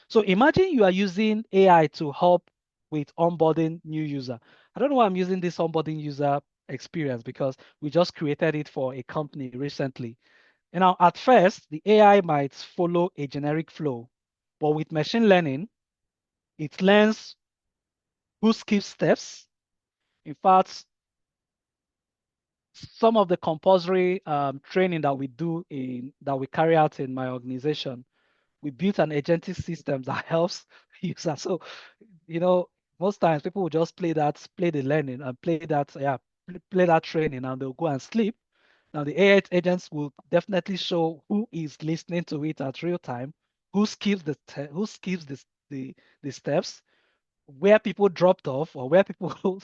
So imagine you are using AI to help with onboarding new user. I don't know why I'm using this onboarding user experience because we just created it for a company recently. And now at first, the AI might follow a generic flow, but with machine learning, it learns who skips steps. In fact, some of the compulsory training that we carry out in my organization, we built an agentic system that helps users. So, most times people will just play the learning and play that training, and they'll go and sleep. Now the AI agents will definitely show who is listening to it at real time, who skips the steps, where people dropped off or where people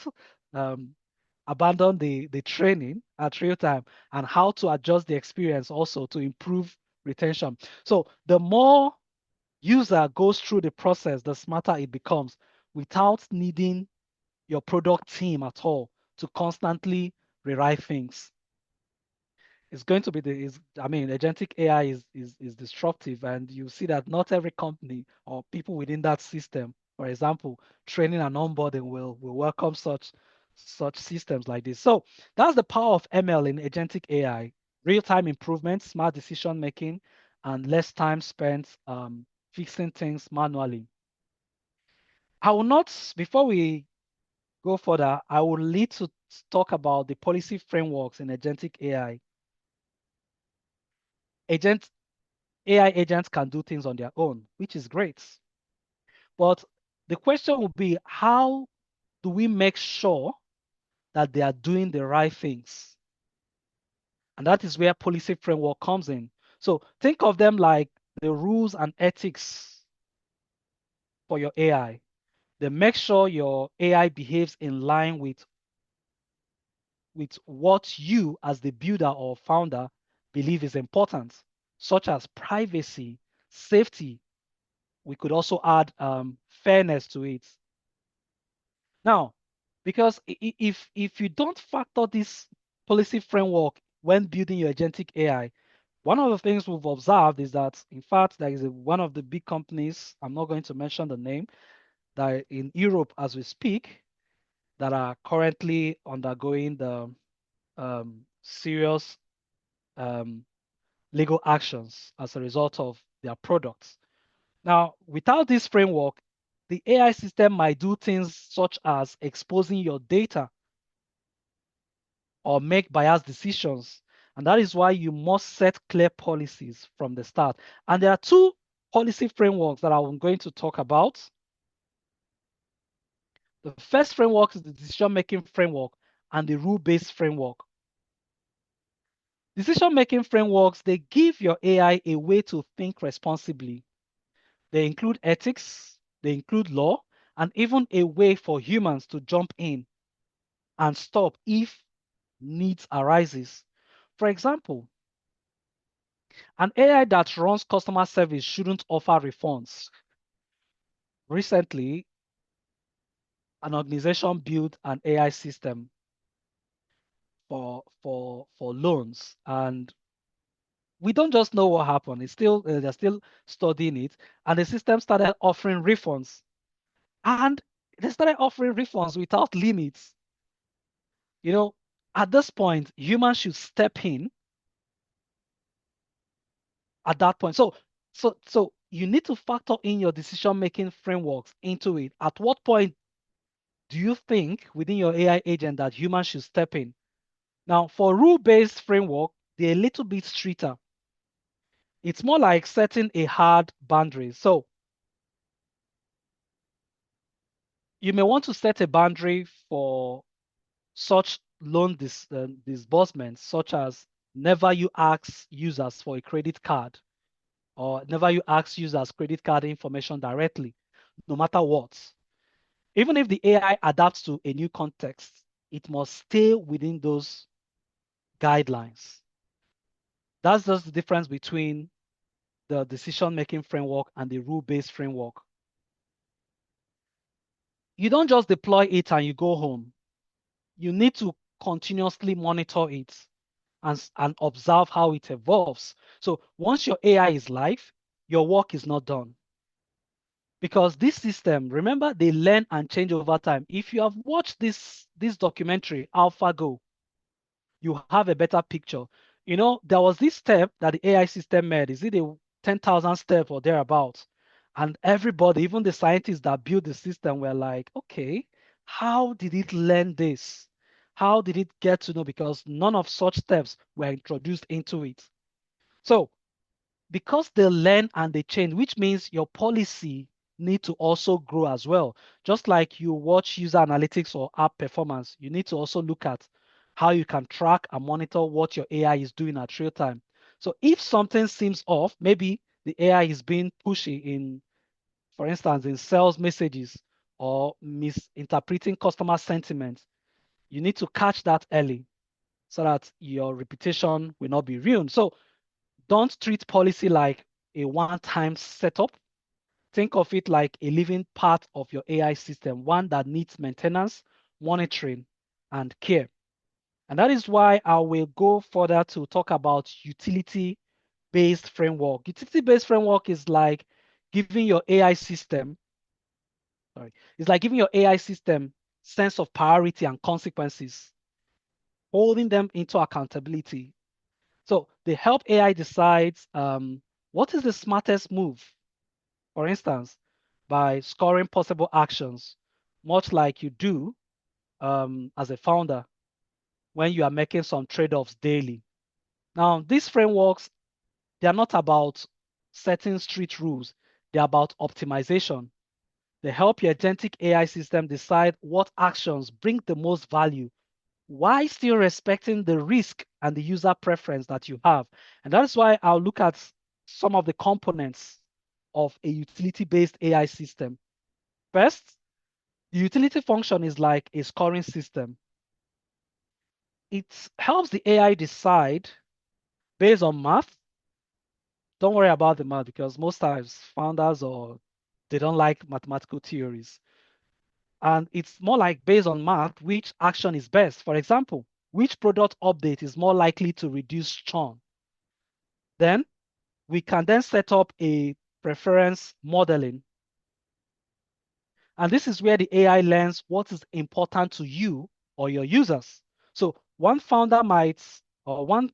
um, abandoned the training at real time, and how to adjust the experience also to improve retention. So the more user goes through the process, the smarter it becomes without needing your product team at all to constantly rewrite things. It's going to be agentic AI is disruptive, and you see that not every company or people within that system, for example, training and onboarding will welcome such systems like this. So that's the power of ML in agentic AI: real-time improvement, smart decision making, and less time spent fixing things manually. I will not, before we go further, I will need to talk about the policy frameworks in agentic AI. Agent AI agents can do things on their own, which is great. But the question would be, how do we make sure that they are doing the right things? And that is where policy framework comes in. So think of them like the rules and ethics for your AI. They make sure your AI behaves in line with what you as the builder or founder believe is important, such as privacy, safety. We could also add fairness to it. Now, because if you don't factor this policy framework when building your agentic AI, one of the things we've observed is that, in fact, there is one of the big companies, I'm not going to mention the name, that are in Europe as we speak, that are currently undergoing the serious um, legal actions as a result of their products. Now, without this framework, the AI system might do things such as exposing your data or make biased decisions. And that is why you must set clear policies from the start. And there are two policy frameworks that I'm going to talk about. The first framework is the decision-making framework and the rule-based framework. Decision-making frameworks, they give your AI a way to think responsibly. They include ethics, they include law, and even a way for humans to jump in and stop if needs arises. For example, an AI that runs customer service shouldn't offer refunds. Recently, an organization built an AI system for loans, and we don't just know what happened. It's still they're still studying it, and the system started offering refunds, and they started offering refunds without limits. You know, at this point, humans should step in at that point. So you need to factor in your decision-making frameworks into it. At what point do you think within your AI agent that humans should step in? Now, for rule-based framework, they're a little bit stricter. It's more like setting a hard boundary. So you may want to set a boundary for such loan disbursements, such as never you ask users for a credit card or never you ask users credit card information directly, no matter what. Even if the AI adapts to a new context, it must stay within those guidelines. That's just the difference between the decision-making framework and the rule-based framework. You don't just deploy it and you go home. You need to continuously monitor it and observe how it evolves. So once your AI is live, your work is not done. Because this system, remember, they learn and change over time. If you have watched this documentary, AlphaGo, you have a better picture. You know, there was this step that the AI system made. Is it a 10,000 step or thereabouts? And everybody, even the scientists that built the system, were like, okay, how did it learn this? How did it get to know? Because none of such steps were introduced into it. So because they learn and they change, which means your policy need to also grow as well. Just like you watch user analytics or app performance, you need to also look at how you can track and monitor what your AI is doing at real time. So if something seems off, maybe the AI is being pushy in, for instance, in sales messages or misinterpreting customer sentiment, you need to catch that early so that your reputation will not be ruined. So don't treat policy like a one-time setup. Think of it like a living part of your AI system, one that needs maintenance, monitoring, and care. And that is why I will go further to talk about utility-based framework. Utility-based framework is like giving your AI system, it's like giving your AI system sense of priority and consequences, holding them into accountability. So they help AI decide what is the smartest move, for instance, by scoring possible actions, much like you do as a founder when you are making some trade-offs daily. Now, these frameworks, they are not about setting strict rules. They're about optimization. They help your agentic AI system decide what actions bring the most value while still respecting the risk and the user preference that you have. And that's why I'll look at some of the components of a utility-based AI system. First, the utility function is like a scoring system. It helps the AI decide based on math. Don't worry about the math because most times founders or they don't like mathematical theories. And it's more like based on math, which action is best. For example, which product update is more likely to reduce churn? Then we can then set up a preference modeling. And this is where the AI learns what is important to you or your users. So one founder might, or one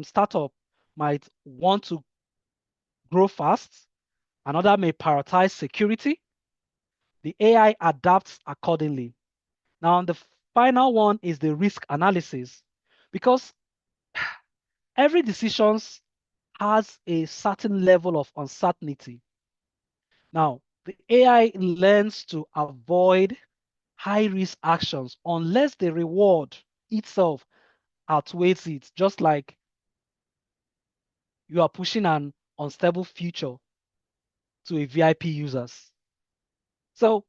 startup might want to grow fast. Another may prioritize security. The AI adapts accordingly. Now, the final one is the risk analysis, because every decision has a certain level of uncertainty. Now, the AI learns to avoid high risk actions unless the reward itself outweighs it, just like you are pushing an unstable future to a VIP users. So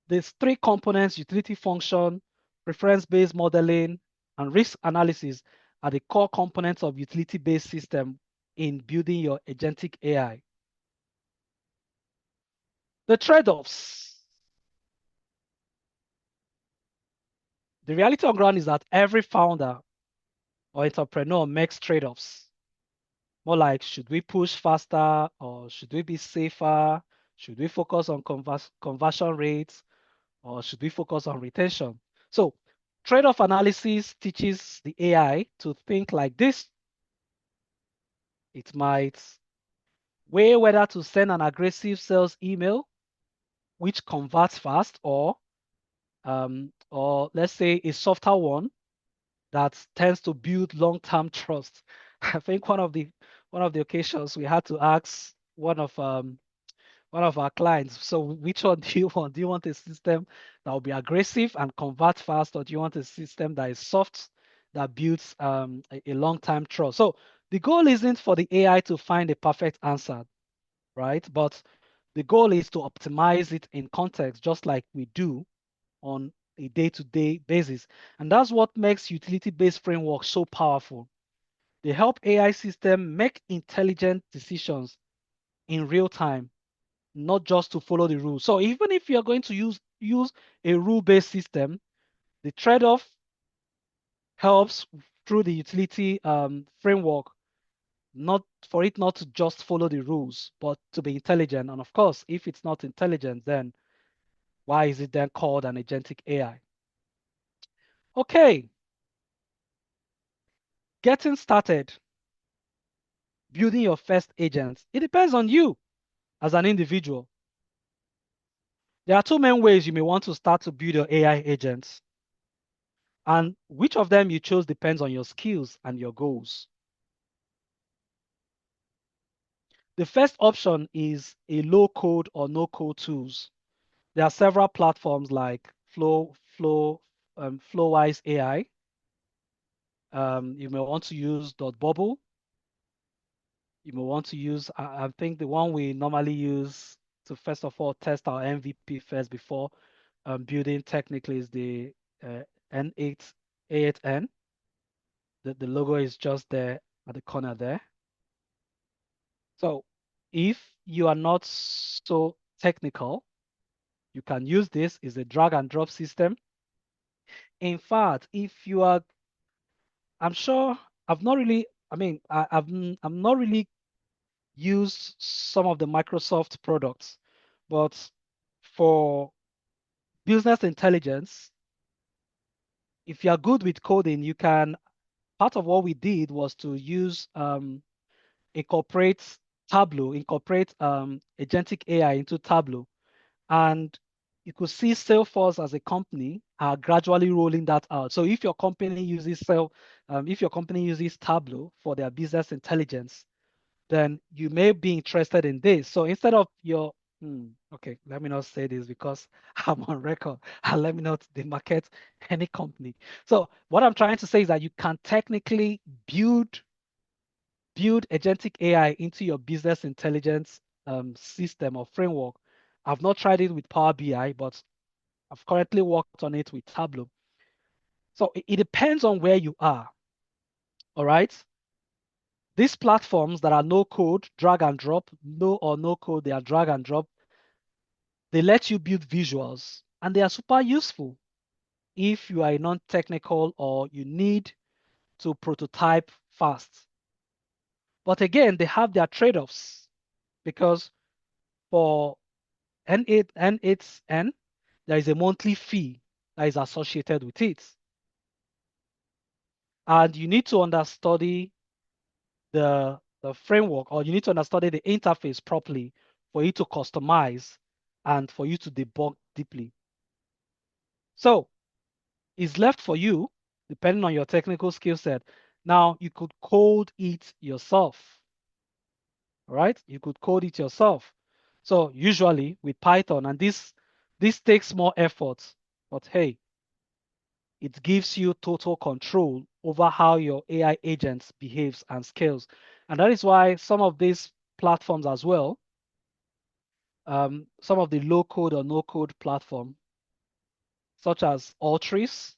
there's three components: utility function, preference-based modeling, and risk analysis are the core components of utility-based system in building your agentic AI. The trade-offs. The reality on ground is that every founder or entrepreneur makes trade-offs. More like, should we push faster or should we be safer? Should we focus on conversion rates or should we focus on retention? So trade-off analysis teaches the AI to think like this. It might weigh whether to send an aggressive sales email, which converts fast, or let's say a softer one that tends to build long-term trust. I think one of the occasions we had to ask one of our clients, so which one do you want? Do you want a system that will be aggressive and convert fast, or do you want a system that is soft that builds a long-time trust? So the goal isn't for the AI to find a perfect answer, right? But the goal is to optimize it in context, just like we do on a day-to-day basis. And that's what makes utility-based frameworks so powerful. They help AI system make intelligent decisions in real time, not just to follow the rules. So even if you're going to use a rule-based system, the trade-off helps through the utility framework, not for it not to just follow the rules, but to be intelligent. And of course, if it's not intelligent, then why is it then called an agentic AI? Okay, getting started, building your first agent, it depends on you as an individual. There are two main ways you may want to start to build your AI agents. And which of them you chose depends on your skills and your goals. The first option is a low code or no code tools. There are several platforms like Flowise AI. You may want to use .bubble. You may want to use, I think the one we normally use to first of all test our MVP first before building technically is the N8 A8N. The logo is just there at the corner there. So if you are not so technical, you can use this. It's a drag and drop system. In fact, if you are, I'm sure I've not really, I mean, I'm not really used some of the Microsoft products, but for business intelligence, if you are good with coding, you can, part of what we did was to use incorporate Tableau, incorporate agentic AI into Tableau. And you could see Salesforce as a company are gradually rolling that out. So if your company uses if your company uses Tableau for their business intelligence, then you may be interested in this. So instead of your Okay, let me not say this because I'm on record, and let me not demarket any company. So what I'm trying to say is that you can technically build agentic AI into your business intelligence system or framework. I've not tried it with Power BI, but I've currently worked on it with Tableau. So it depends on where you are. All right. These platforms that are no code, drag and drop, no code, they are drag and drop. They let you build visuals and they are super useful if you are non-technical or you need to prototype fast. But again, they have their trade-offs because for N8N, there is a monthly fee that is associated with it. And you need to understudy the framework, or you need to understudy the interface properly for you to customize and for you to debug deeply. So it's left for you, depending on your technical skill set. Now you could code it yourself, right? You could code it yourself. So usually with Python, and this takes more effort, but hey, it gives you total control over how your AI agents behaves and scales. And that is why some of these platforms as well, some of the low code or no code platform, such as Altris,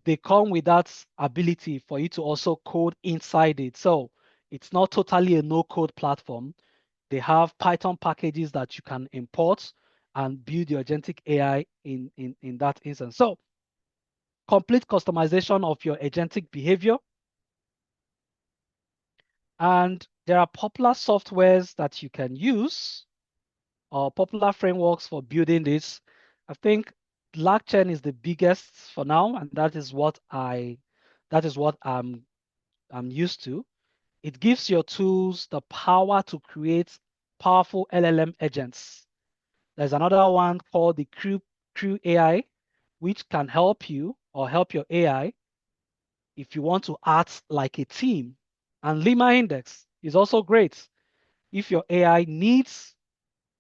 they come with that ability for you to also code inside it. So it's not totally a no code platform. They have Python packages that you can import and build your agentic AI in that instance. So complete customization of your agentic behavior. And there are popular softwares that you can use or popular frameworks for building this. I think LangChain is the biggest for now, and that is what I'm used to. It gives your tools the power to create powerful LLM agents. There's another one called the Crew AI, which can help you or help your AI if you want to act like a team. And Lima Index is also great if your AI needs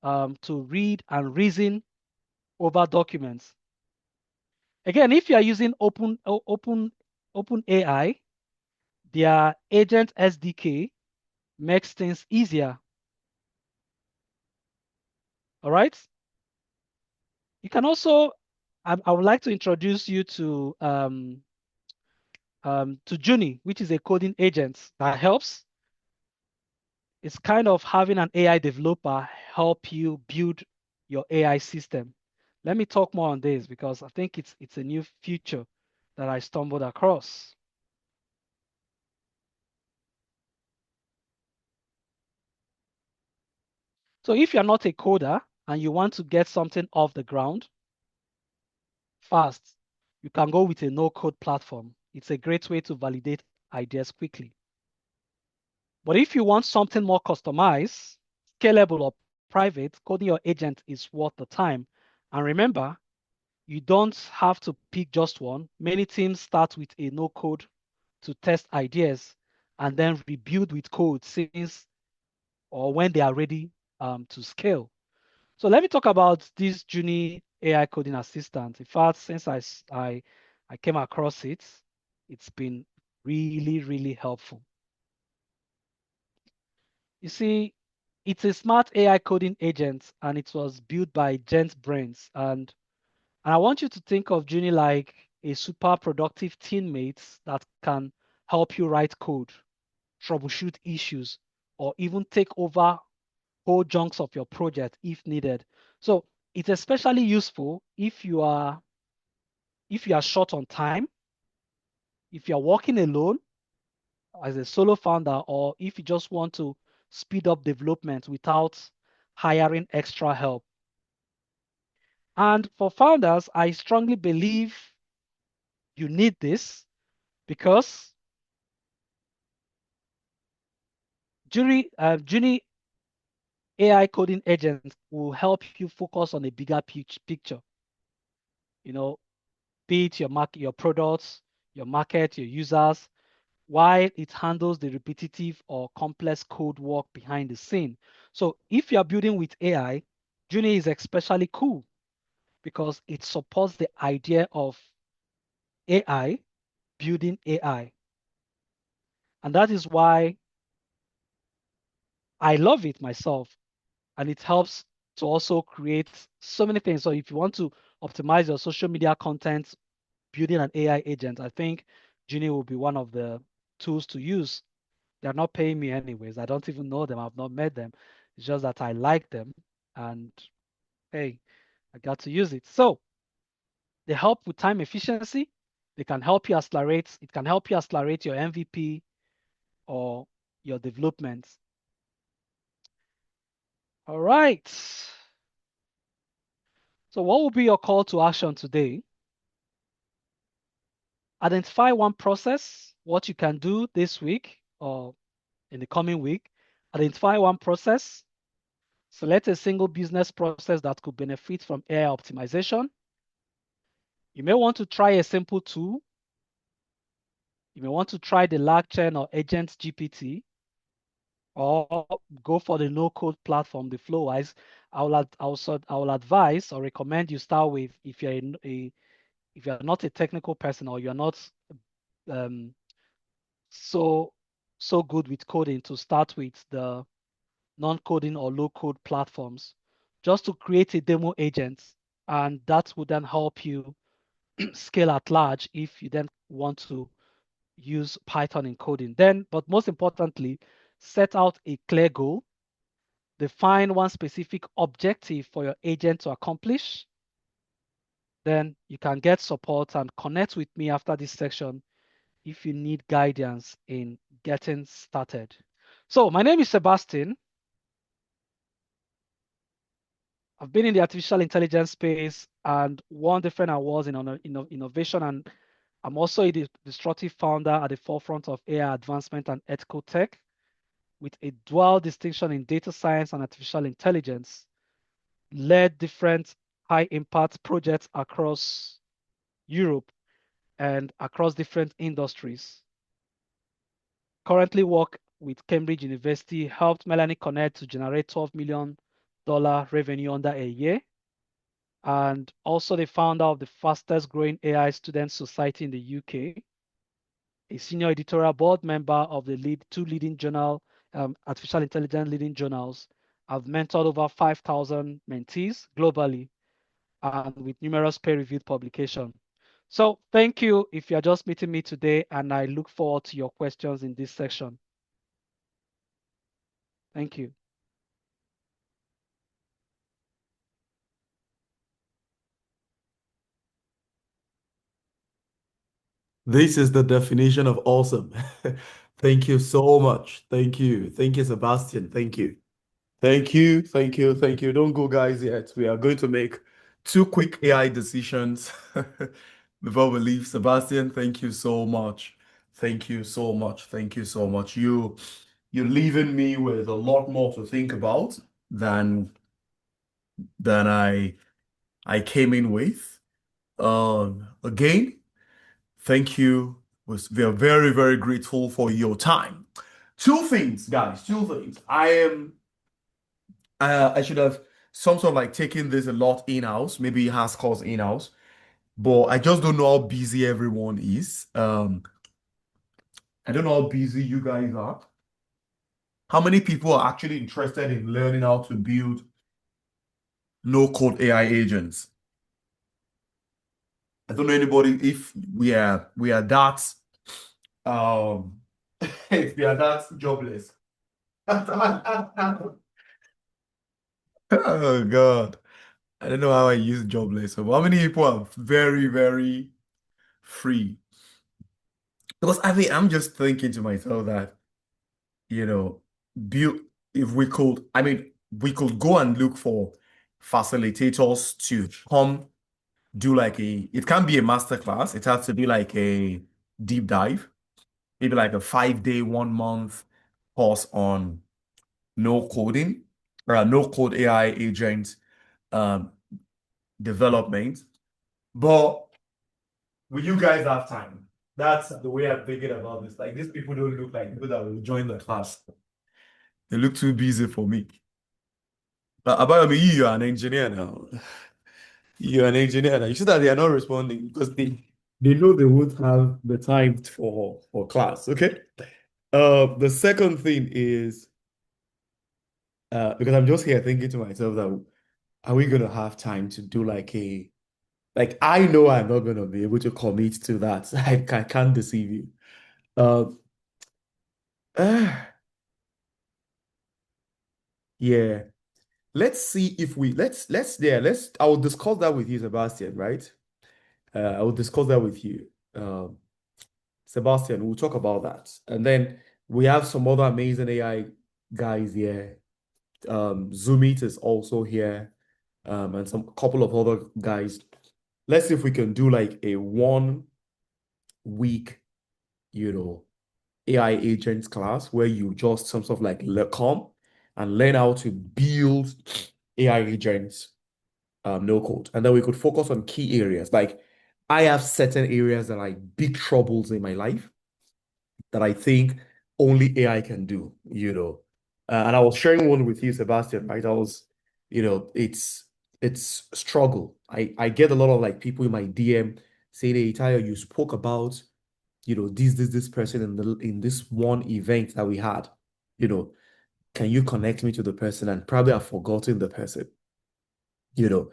to read and reason over documents. Again, if you are using open AI, their agent SDK makes things easier. All right. You can also, I would like to introduce you to Juni, which is a coding agent that helps. It's kind of having an AI developer help you build your AI system. Let me talk more on this because I think it's a new feature that I stumbled across. So if you're not a coder and you want to get something off the ground fast, you can go with a no-code platform. It's a great way to validate ideas quickly. But if you want something more customized, scalable, or private, coding your agent is worth the time. And remember, you don't have to pick just one. Many teams start with a no code to test ideas and then rebuild with code since or when they are ready to scale. So let me talk about this Juni AI coding assistant. In fact, since I came across it, it's been really, really helpful. You see, it's a smart AI coding agent and it was built by JetBrains. And I want you to think of Juni like a super productive teammate that can help you write code, troubleshoot issues, or even take over whole chunks of your project if needed. So it's especially useful if you are short on time, if you're working alone as a solo founder, or if you just want to speed up development without hiring extra help. And for founders, I strongly believe you need this because Juni AI coding agents will help you focus on a bigger picture. You know, be it your market, your products, your market, your users, while it handles the repetitive or complex code work behind the scene. So if you are building with AI, Juni is especially cool because it supports the idea of AI building AI. And that is why I love it myself. And it helps to also create so many things. So if you want to optimize your social media content, building an AI agent, I think Genie will be one of the tools to use. They're not paying me anyways. I don't even know them. I've not met them. It's just that I like them. And hey, I got to use it. So they help with time efficiency. They can help you accelerate. It can help you accelerate your MVP or your development. All right. So what will be your call to action today? Identify one process, what you can do this week or in the coming week. Identify one process. Select a single business process that could benefit from AI optimization. You may want to try a simple tool. You may want to try the LangChain or Agent GPT, or go for the no-code platform, the Flowwise. I will advise or recommend you start with, if you're if you're not a technical person or you're not um, so good with coding, to start with the non-coding or low-code platforms, just to create a demo agent, and that would then help you scale at large if you then want to use Python in coding. Then, but most importantly, set out a clear goal, define one specific objective for your agent to accomplish. Then you can get support and connect with me after this section if you need guidance in getting started. So my name is Sebastian. I've been in the artificial intelligence space and won different awards in innovation, and I'm also a disruptive founder at the forefront of AI advancement and ethical tech, with a dual distinction in data science and artificial intelligence. Led different high impact projects across Europe and across different industries. Currently work with Cambridge University, helped Melanie Connect to generate $12 million revenue under a year. And also the founder of the fastest growing AI student society in the UK, a senior editorial board member of the two leading artificial intelligence leading journals. I've mentored over 5,000 mentees globally and with numerous peer-reviewed publications. So thank you if you're just meeting me today, and I look forward to your questions in this section. Thank you. This is the definition of awesome. Thank you so much. Thank you. Thank you, Sebastian. Thank you. Thank you. Thank you. Thank you. Don't go, guys, yet. We are going to make two quick AI decisions before we leave. Sebastian, thank you so much. Thank you so much. Thank you so much. You're leaving me with a lot more to think about than I came in with. Again, thank you. We are very, very grateful for your time. Two things, guys. Two things. I should have some sort of like taken this a lot in-house, maybe has calls in-house, but I just don't know how busy everyone is. I don't know how busy you guys are. How many people are actually interested in learning how to build no-code AI agents? I don't know anybody if we are that um if we are that jobless. Oh God. I don't know how I use jobless. So how many people are very, very free? Because I mean, I'm just thinking to myself that, you know, build if we could, I mean, we could go and look for facilitators to come do like it can't be a master class. It has to be like a deep dive, maybe like a 5 day, 1 month course on no coding or a no code AI agent um, development. But will you guys have time? That's the way I'm thinking about this. Like these people don't look like people that will join the class. They look too busy for me. Abayomi, you're an engineer now. You're an engineer now. You see that they are not responding because they know they won't have the time for class. Okay. The second thing is because I'm just here thinking to myself that are we gonna have time to do like I know I'm not gonna be able to commit to that. I can't deceive you. Uh, uh, yeah. Let's see if we let's I will discuss that with you, Sebastian, right? I will discuss that with you. Sebastian, we'll talk about that. And then we have some other amazing AI guys here. Zoomit is also here. And some couple of other guys. Let's see if we can do like a 1 week, you know, AI agents class where you just some sort of like come and learn how to build AI agents, no code. And then we could focus on key areas. Like I have certain areas that are like big troubles in my life that I think only AI can do, you know. And I was sharing one with you, Sebastian, right? It's struggle. I get a lot of like people in my DM saying, "Hey, Tayo, you spoke about, this person in this one event that we had. You know, can you connect me to the person?" And probably I've forgotten the person. You know,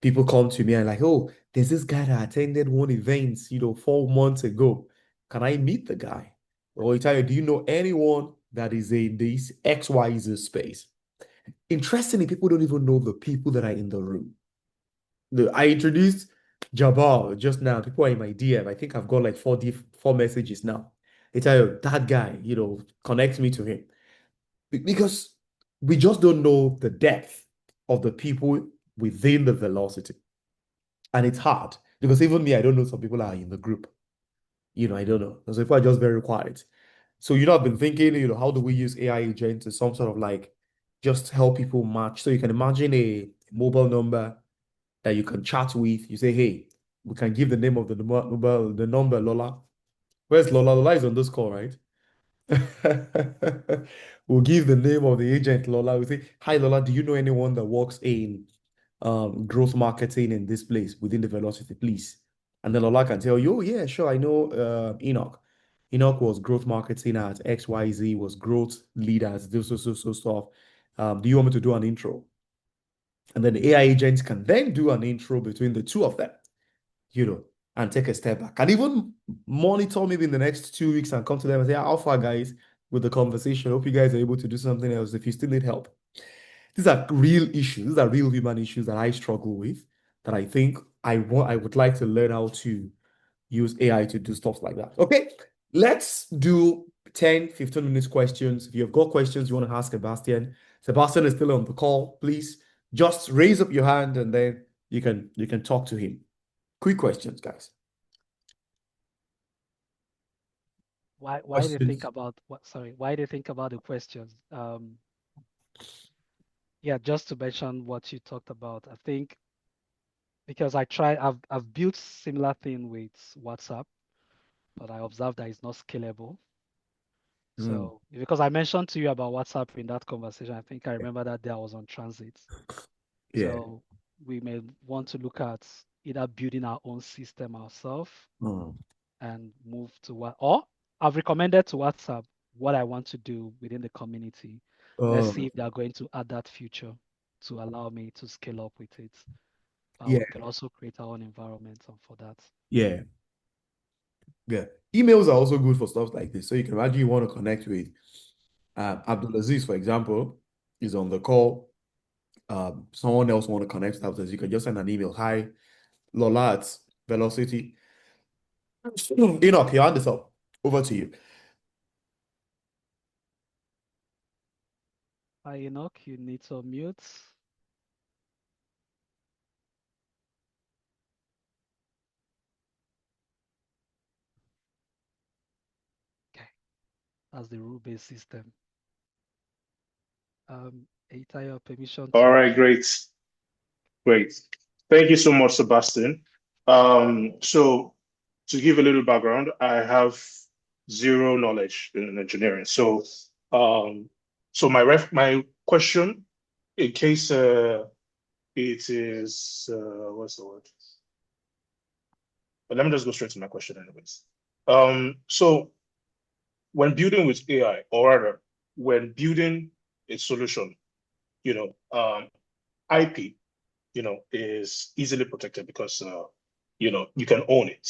people come to me and like, "Oh, there's this guy that attended one event, 4 months ago. Can I meet the guy?" Or I tell you, do you know anyone that is in this XYZ space? Interestingly, people don't even know the people that are in the room. I introduced Jabal just now. People are in my DM. I think I've got like four messages now. They tell you that guy, connect me to him. Because we just don't know the depth of the people within the velocity. And it's hard because even me, I don't know some people are in the group. I don't know. Some people are just very quiet. So, I've been thinking, how do we use AI agents to some sort of like just help people match? So you can imagine a mobile number that you can chat with. You say, hey, we can give the name of the number, Lola. Where's Lola? Lola is on this call, right? We'll give the name of the agent, Lola. We say, hi, Lola, do you know anyone that works in growth marketing in this place within the velocity, please? And then Lola can tell you, oh, yeah, sure, I know Enoch. Enoch was growth marketing at XYZ, was growth leader at this, so stuff. Do you want me to do an intro? And then the AI agents can then do an intro between the two of them, you know, and take a step back and even monitor maybe in the next 2 weeks and come to them and say, how far, guys, with the conversation? Hope you guys are able to do something else if you still need help. These are real issues. These are real human issues that I struggle with that I think I would like to learn how to use AI to do stuff like that. Okay, let's do 10, 15 minutes questions. If you've got questions you want to ask Sebastian, Sebastian is still on the call. Please just raise up your hand and then you can talk to him. Quick questions, guys. Why do you think Questions. about what? Sorry, why do you think about the questions? Yeah, just to mention what you talked about, I think because I've built similar thing with WhatsApp, but I observed that it's not scalable. Mm, So because I mentioned to you about WhatsApp in that conversation, I think I remember that day I was on transit. yeah. So we may want to look at either building our own system ourselves Mm. and move to what, or I've recommended to WhatsApp what I want to do within the community. Let's see if Oh, they're going to add that feature to allow me to scale up with it. yeah, We can also create our own environment for that. yeah, yeah. Emails are also good for stuff like this. So you can imagine you want to connect with Abdulaziz, for example, is on the call. Someone else want to connect with Abdulaziz. You can just send an email. Hi, Lola at Velocity. Enoch, your hand is up. Over to you. Hi, Enoch, you need to mute. Okay, that's the rule-based system. Eta, your permission All to. right, great. Great. Thank you so much, Sebastian. So to give a little background, I have zero knowledge in engineering. So my question in case it is what's the word? But let me just go straight to my question, anyways. So when building with AI, or rather, when building a solution, IP, is easily protected because you can own it.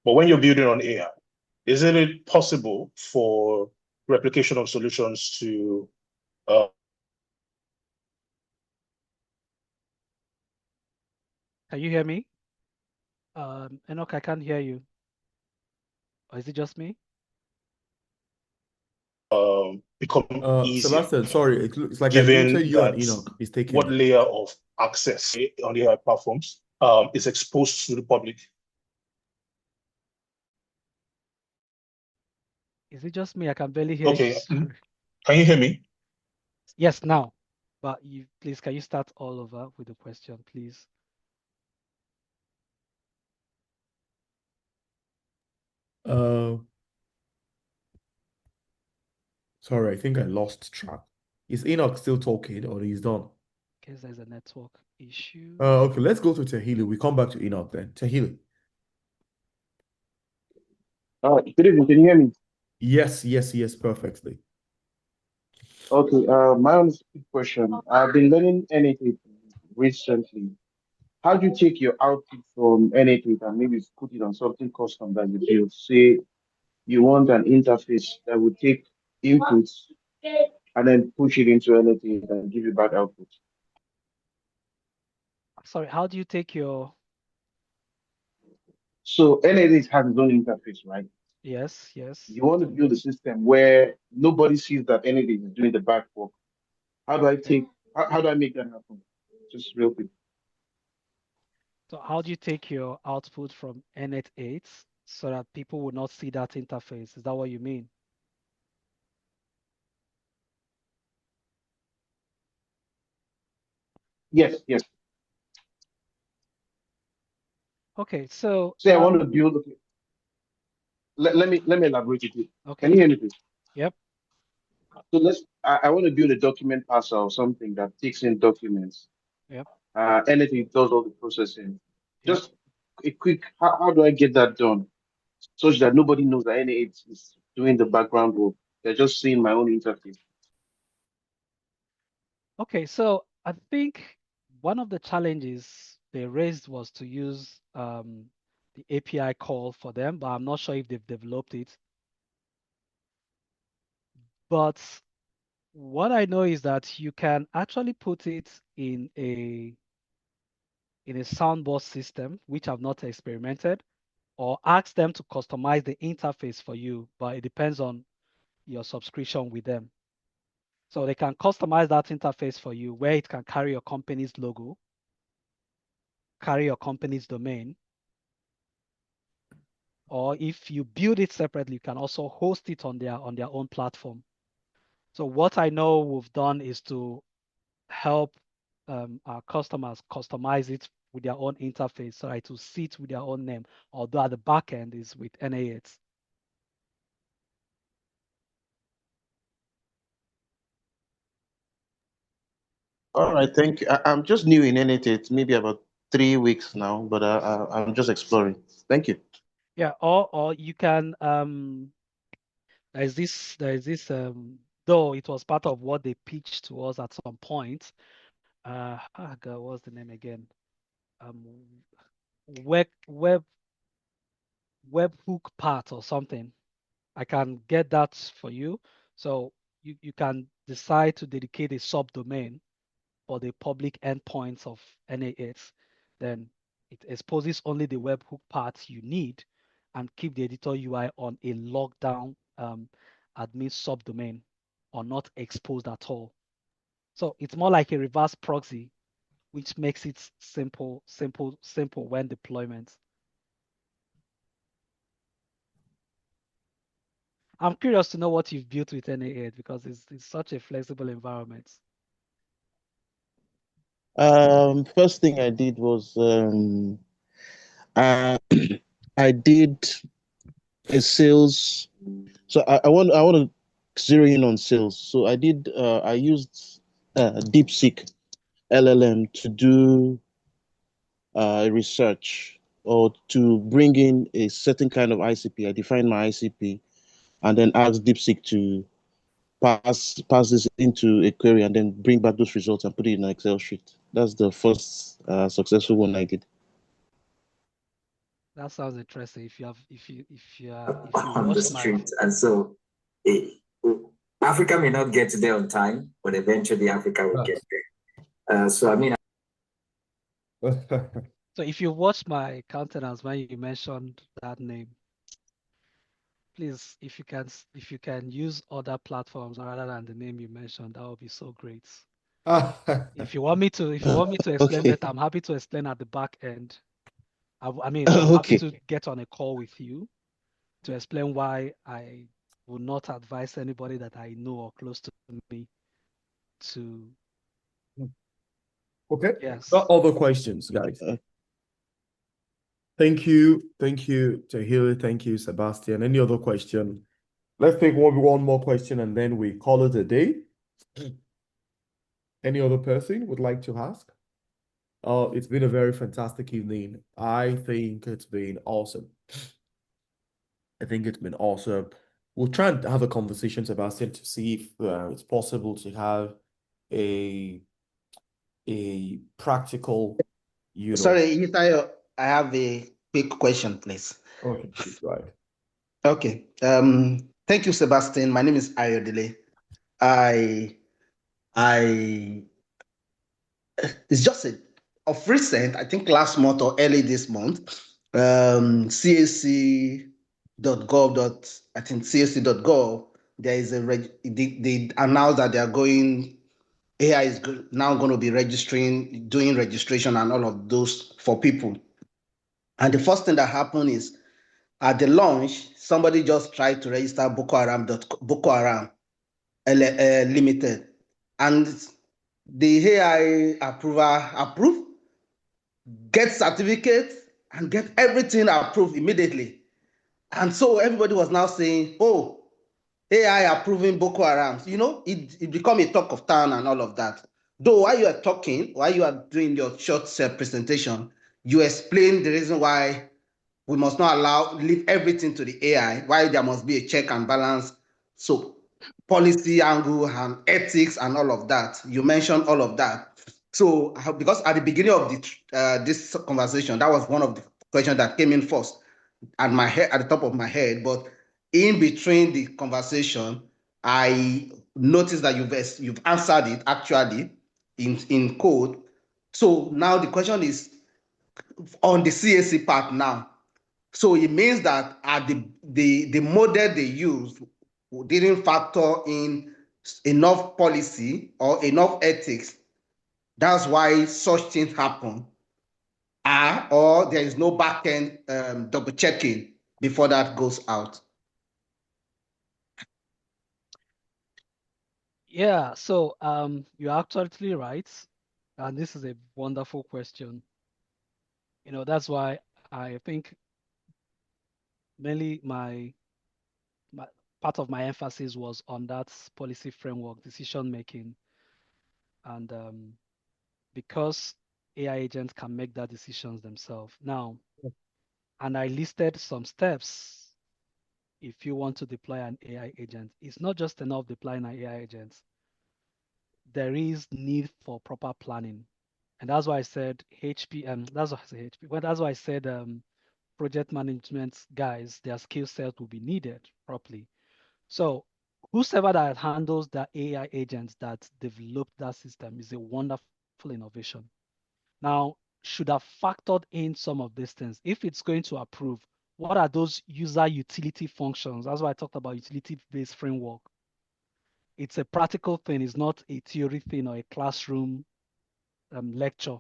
But when you're building on AI, isn't it possible for replication of solutions to Can you hear me? Enoch, I can't hear you. Or is it just me? become easier, Sebastian, sorry, it's like I muted given you and that Enoch what mistakenly. layer of access on the AI platforms is exposed to the public? Is it just me? I can barely hear you. Okay, Sorry. can you hear me? Yes, now. But please, can you start all over with the question, please? Uh, Sorry, I think I lost track. Is Enoch still talking or he's done? Guess there's a network issue. Okay, let's go to Tahili. We come back to Enoch then. Tahili. Good evening. Can you hear me? Yes, yes, yes, perfectly. Okay. My own quick question. I've been learning anything recently. How do you take your output from anything and maybe put it on something custom that you build? Say you want an interface that would take inputs and then push it into anything and give you back output. Sorry, how do you take your... So anything has its own interface, right? Yes, yes. You want to build a system where nobody sees that anything is doing the back work. How do I Okay. take? How do I make that happen? Just real quick. So how do you take your output from NET8 so that people will not see that interface? Is that what you mean? Yes, yes. Okay, so Say I want to build. Okay, let me elaborate it. Can okay. you hear me, please? Yep. So I want to build a document parser or something that takes in documents. Yep. Anything does all the processing. Yep. Just a quick. How do I get that done such that nobody knows that any is doing the background work? They're just seeing my own interface. Okay, so I think one of the challenges they raised was to use the API call for them, but I'm not sure if they've developed it. But what I know is that you can actually put it in a soundboard system, which I've not experimented, or ask them to customize the interface for you, but it depends on your subscription with them. So they can customize that interface for you where it can carry your company's logo, carry your company's domain, or if you build it separately, you can also host it on their own platform. So what I know we've done is to help our customers customize it with their own interface so that it will sit with their own name, although at the back end is with NA8. All right, thank you. I'm just new in NHS, maybe about 3 weeks now, but I'm just exploring. Thank you. Yeah, or you can there is this though it was part of what they pitched to us at some point. God, what's the name again? Um, web web webhook part or something. I can get that for you. So you can decide to dedicate a subdomain for the public endpoints of NA8. Then it exposes only the webhook part you need and keep the editor UI on a lockdown admin subdomain or not exposed at all. So it's more like a reverse proxy, which makes it simple when deployment. I'm curious to know what you've built with NA8 because it's such a flexible environment. First thing I did was uh, I did a sales. So I want to zero in on sales. So I used DeepSeek LLM to do research or to bring in a certain kind of ICP. I define my ICP and then ask DeepSeek to pass this into a query and then bring back those results and put it in an Excel sheet. That's the first successful one I did. That sounds interesting. If you On the watch my street. And so Africa may not get there on time, but eventually Africa will get there. So I mean, so if you watch my countenance when you mentioned that name, please, if you can use other platforms rather than the name you mentioned, that would be so great. If you want me to explain Okay. better, I'm happy to explain at the back end. I'm happy to get on a call with you to explain why I would not advise anybody that I know or close to me to. Okay. Yes. Other questions, guys. Thank you. Thank you, Tahiri. Thank you, Sebastian. Any other question? Let's take one more question and then we call it a day. Any other person would like to ask? It's been a very fantastic evening. I think it's been awesome. I think it's been awesome. We'll try and have a conversation, Sebastian, to see if it's possible to have a practical, Sorry, Itayo, I have a quick question, please. Okay, right. Okay. Thank you, Sebastian. My name is Ayodele. I it's just of recent, I think last month or early this month, I think CAC.gov, there is they announced that they are going, AI is now going to be doing registration and all of those for people. And the first thing that happened is at the launch, somebody just tried to register Boko Haram Limited, and the AI approve, get certificate, and get everything approved immediately. And so everybody was now saying, "Oh, AI approving Boko Haram." It become a talk of town and all of that. Though while you are doing your short presentation, you explain the reason why we must not leave everything to the AI, why there must be a check and balance. So policy angle and ethics and all of that. You mentioned all of that. So because at the beginning of this conversation, that was one of the questions that came in first at the top of my head. But in between the conversation, I noticed that you've answered it actually in code. So now the question is on the CAC part now. So it means that at the model they used didn't factor in enough policy or enough ethics. That's why such things happen. Or there is no back end double checking before that goes out. Yeah, so you're absolutely right. And this is a wonderful question. That's why I think mainly my part of my emphasis was on that policy framework, decision making, and because AI agents can make that decisions themselves now. And I listed some steps if you want to deploy an AI agent. It's not just enough deploying an AI agent. There is need for proper planning. And that's why I said HPM. That's why I said HP. Well, that's why I said project management guys, their skill set will be needed properly. So whosoever that handles the AI agents that developed that system is a wonderful innovation. Now, should have factored in some of these things. If it's going to approve, what are those user utility functions? That's why I talked about utility-based framework. It's a practical thing. It's not a theory thing or a classroom lecture.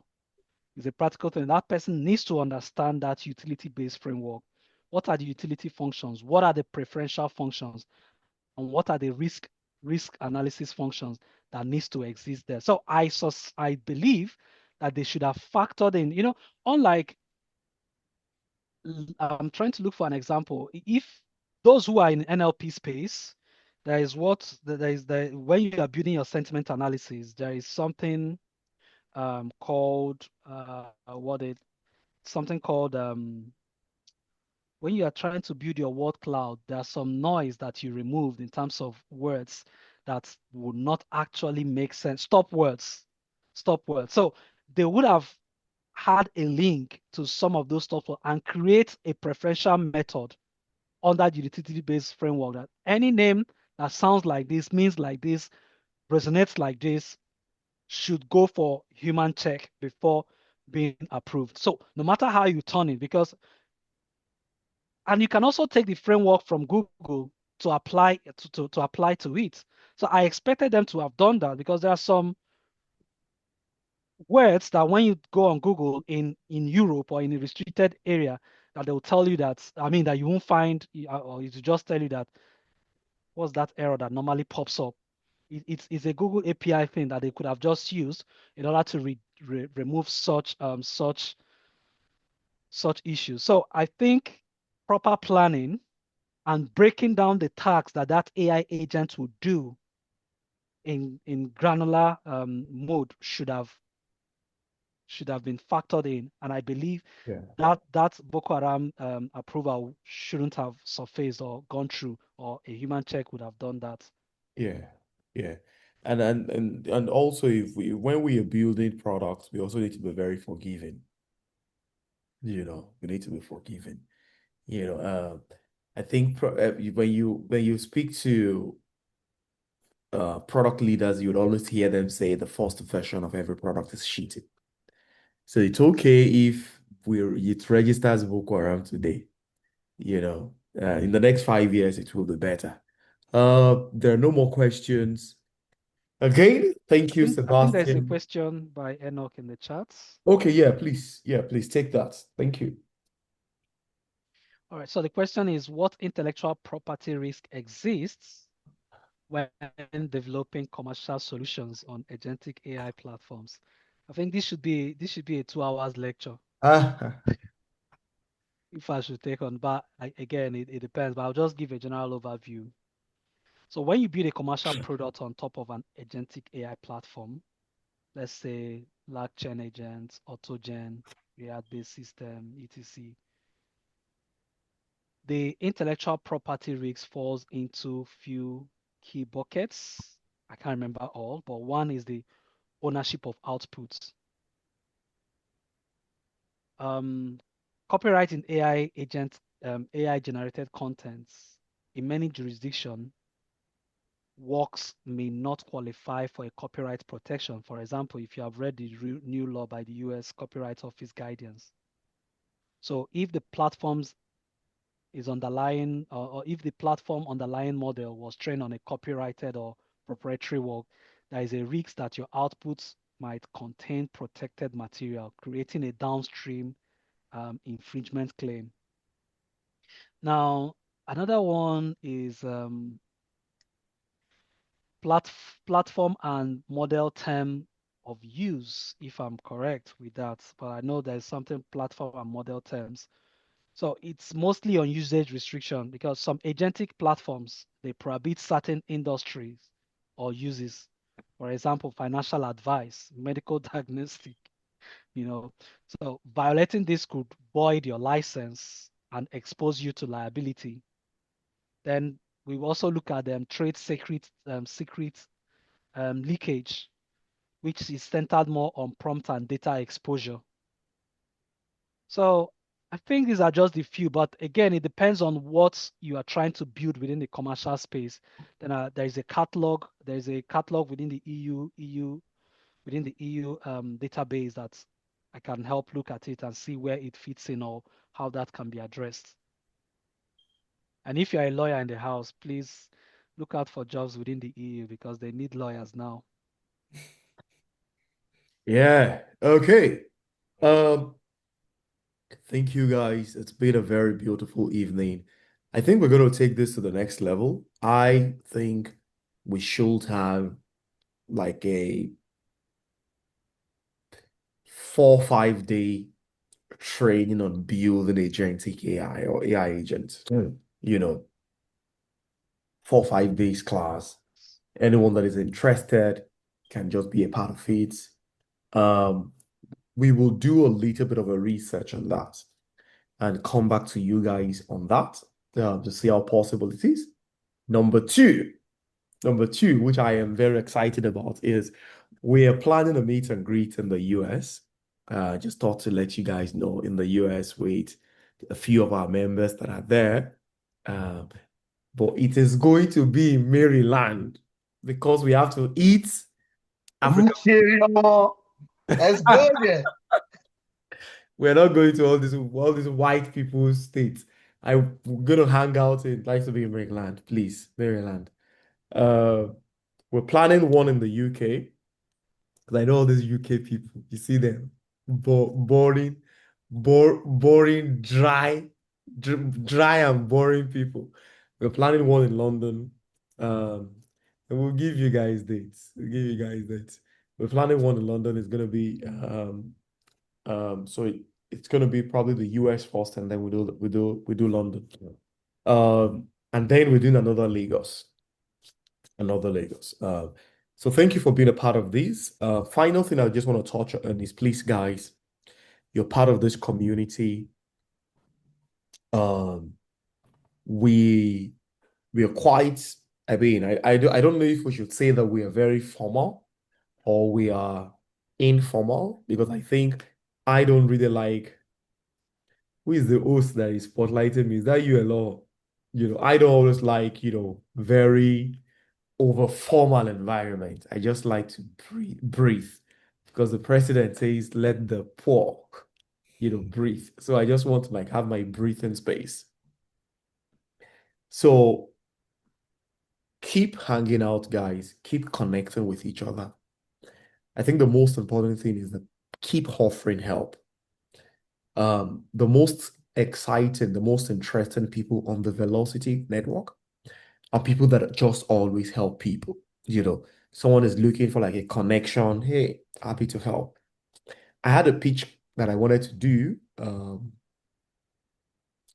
It's a practical thing. That person needs to understand that utility-based framework. What are the utility functions? What are the preferential functions? And what are the risk analysis functions that needs to exist there? So I believe that they should have factored in, unlike, I'm trying to look for an example. If those who are in NLP space, there is what there is the when you are building your sentiment analysis, there is something called what it something called when you are trying to build your word cloud, there's some noise that you removed in terms of words that would not actually make sense. Stop words. Stop words. So they would have had a link to some of those stuff and create a preferential method under the utility-based framework that any name that sounds like this, means like this, resonates like this, should go for human check before being approved. So no matter how you turn it, because and you can also take the framework from Google to apply to apply to it. So I expected them to have done that because there are some words that when you go on Google in Europe or in a restricted area, that they will tell you that that you won't find, or it will just tell you that what's that error that normally pops up. It's a Google API thing that they could have just used in order to remove such issues. So I think proper planning and breaking down the tasks that that AI agent would do in granular mode should have been factored in. And I believe Yeah. that Boko Haram approval shouldn't have surfaced or gone through, or a human check would have done that. Yeah. Yeah. And also if when we are building products, we also need to be very forgiving. We need to be forgiving. I think when you speak to product leaders, you would always hear them say the first version of every product is shitty. So it's okay if it registers Boko Haram today. In the next 5 years, it will be better. There are no more questions. Again, thank you, I think there's a Sebastian. question by Enoch in the chat. Okay, yeah, please. Yeah, please take that. Thank you. All right, so the question is, what intellectual property risk exists when developing commercial solutions on agentic AI platforms? I think this should be a 2 hours lecture Ah, if I should take on, but again, it depends, but I'll just give a general overview. So when you build a commercial product on top of an agentic AI platform, let's say large chain agents, AutoGen, React-based system, etc., the intellectual property risk falls into few key buckets. I can't remember all, but one is the ownership of outputs. Copyright in AI AI generated contents in many jurisdictions, works may not qualify for a copyright protection. For example, if you have read the new law by the US Copyright Office guidance. So if the platforms is underlying, or if the platform underlying model was trained on a copyrighted or proprietary work, there is a risk that your outputs might contain protected material, creating a downstream infringement claim. Now, another one is platform and model term of use, if I'm correct with that, but I know there's something platform and model terms. So it's mostly on usage restriction because some agentic platforms, they prohibit certain industries or uses. For example, financial advice, medical diagnostic, you know. So violating this could void your license and expose you to liability. Then we also look at trade secret leakage, which is centered more on prompt and data exposure. So I think these are just a few, but again, it depends on what you are trying to build within the commercial space. Then there is a catalog. There is a catalog within the within the EU database that I can help look at it and see where it fits in or how that can be addressed. And if you're a lawyer in the house, please look out for jobs within the EU because they need lawyers now. yeah. Okay. Um, Thank you guys. It's been a very beautiful evening. I think we're going to take this to the next level. I think we should have like a 4 or 5 day training on building agentic AI or AI agents. You know, 4 or 5 days class. Anyone that is interested can just be a part of it. Um, we will do a little bit of a research on that and come back to you guys on that to see how possible it is. Number two, which I am very excited about, is we are planning a meet and greet in the US. Just thought to let you guys know in the US with a few of our members that are there. But it is going to be in Maryland because we have to eat African. Let's go there. We're not going to all these white people's states. I'm gonna hang out in like to be in Maryland, please, Maryland. Uh, we're planning one in the UK because I know all these UK people. You see them, boring, boring, dry and boring people. We're planning one in London, and we'll give you guys dates. We'll give you guys dates. We're planning one in London. It's gonna be it's gonna be probably the US first, and then we do London. And then we're doing another Lagos. Another Lagos. So thank you for being a part of this. Final thing I just want to touch on is please, guys, you're part of this community. We are quite, I mean, I don't know if we should say that we are very formal or we are informal, because I think I don't really like who is the host that is spotlighting me? Is that you alone? I don't always like, very over formal environment. I just like to breathe because the president says, let the pork, breathe. So I just want to like have my breathing space. So keep hanging out, guys. Keep connecting with each other. I think the most important thing is that keep offering help. The most exciting, the most interesting people on the Velocity network are people that just always help people. Someone is looking for like a connection. Hey, happy to help. I had a pitch that I wanted to do.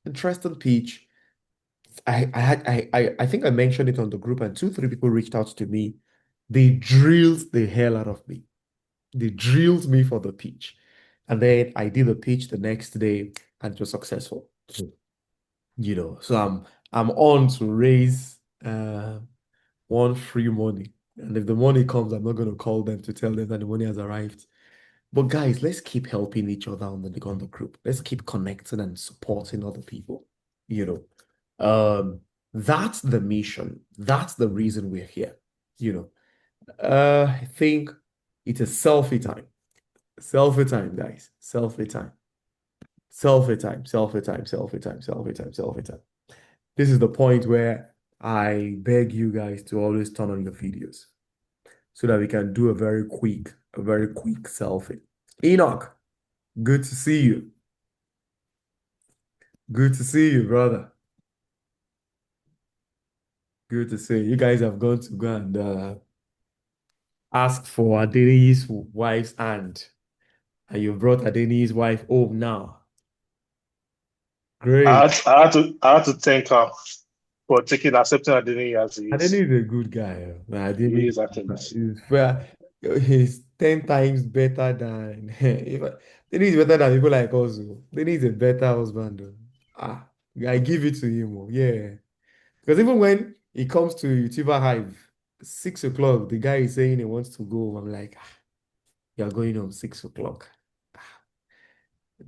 Interesting pitch. I think I mentioned it on the group, and 2, 3 people reached out to me. They drilled the hell out of me. They drilled me for the pitch. And then I did the pitch the next day and it was successful. So I'm on to raise one free money. And if the money comes, I'm not going to call them to tell them that the money has arrived. But guys, let's keep helping each other on the group. Let's keep connecting and supporting other people. That's the mission. That's the reason we're here. I think it's a selfie time. Selfie time, guys. Selfie time. Selfie time. Selfie time. Selfie time. Selfie time. Selfie time. This is the point where I beg you guys to always turn on your videos so that we can do a very quick selfie. Enoch, good to see you. Good to see you, brother. Good to see you. You guys have gone to go and ask for Adeni's wife's hand. And you brought Adeni's wife home now. Great. I had to thank her for accepting Adeni as he is. Adeni is a good guy. Adeni He is actually. is fair. He's 10 times better than Adeni is better than people like us. Adeni is a better husband. I give it to him. Yeah. Because even when he comes to YouTuber Hive, 6 o'clock, the guy is saying he wants to go. I'm like, you're going home 6 o'clock.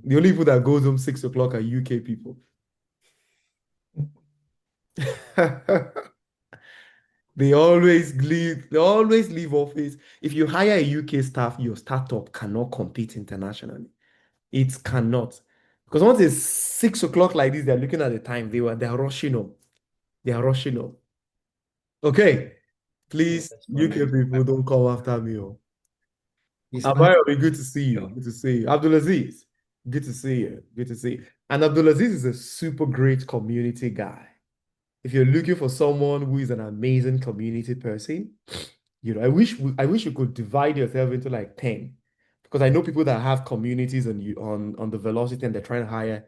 The only people that goes home 6 o'clock are UK people. They always leave office. If you hire a UK staff, your startup cannot compete internationally. It cannot. Because once it's 6 o'clock like this, they're looking at the time. They're rushing up. They are rushing up. Okay. Please, UK people, don't come after me. Abayomi, good to see you. Good to see you. Abdulaziz, good to see you. Good to see you. And Abdulaziz is a super great community guy. If you're looking for someone who is an amazing community person, I wish you could divide yourself into like 10, because I know people that have communities on the Velocity and they're trying to hire,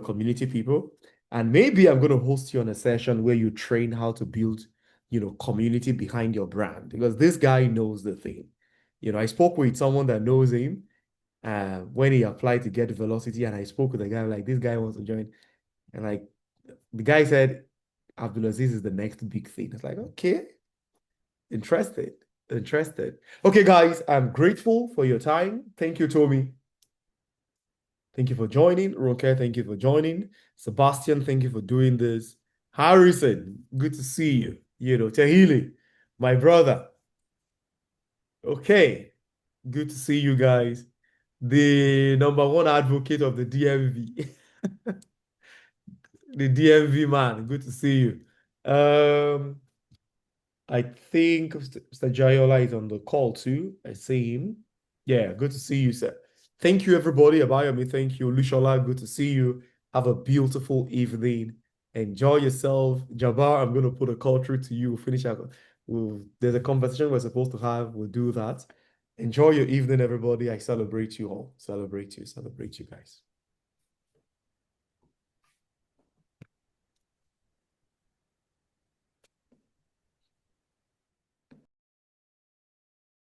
community people. And maybe I'm going to host you on a session where you train how to build, community behind your brand, because this guy knows the thing. I spoke with someone that knows him when he applied to get velocity, and I spoke with a guy like, this guy wants to join. And like the guy said, Abdulaziz is the next big thing. It's like, okay, interested. Interested. Okay, guys, I'm grateful for your time. Thank you, Tommy. Thank you for joining. Roke, thank you for joining. Sebastian, thank you for doing this. Harrison, good to see you. Tahili, my brother. Okay, good to see you guys. The number one advocate of the DMV. The DMV man, good to see you. I think Mr. Jayola is on the call too. I see him. Yeah, good to see you, sir. Thank you, everybody. Abayomi, thank you. Lushola, good to see you. Have a beautiful evening. Enjoy yourself. Jabbar, I'm going to put a call through to you. We'll finish up. There's a conversation we're supposed to have. We'll do that. Enjoy your evening, everybody. I celebrate you all. Celebrate you guys.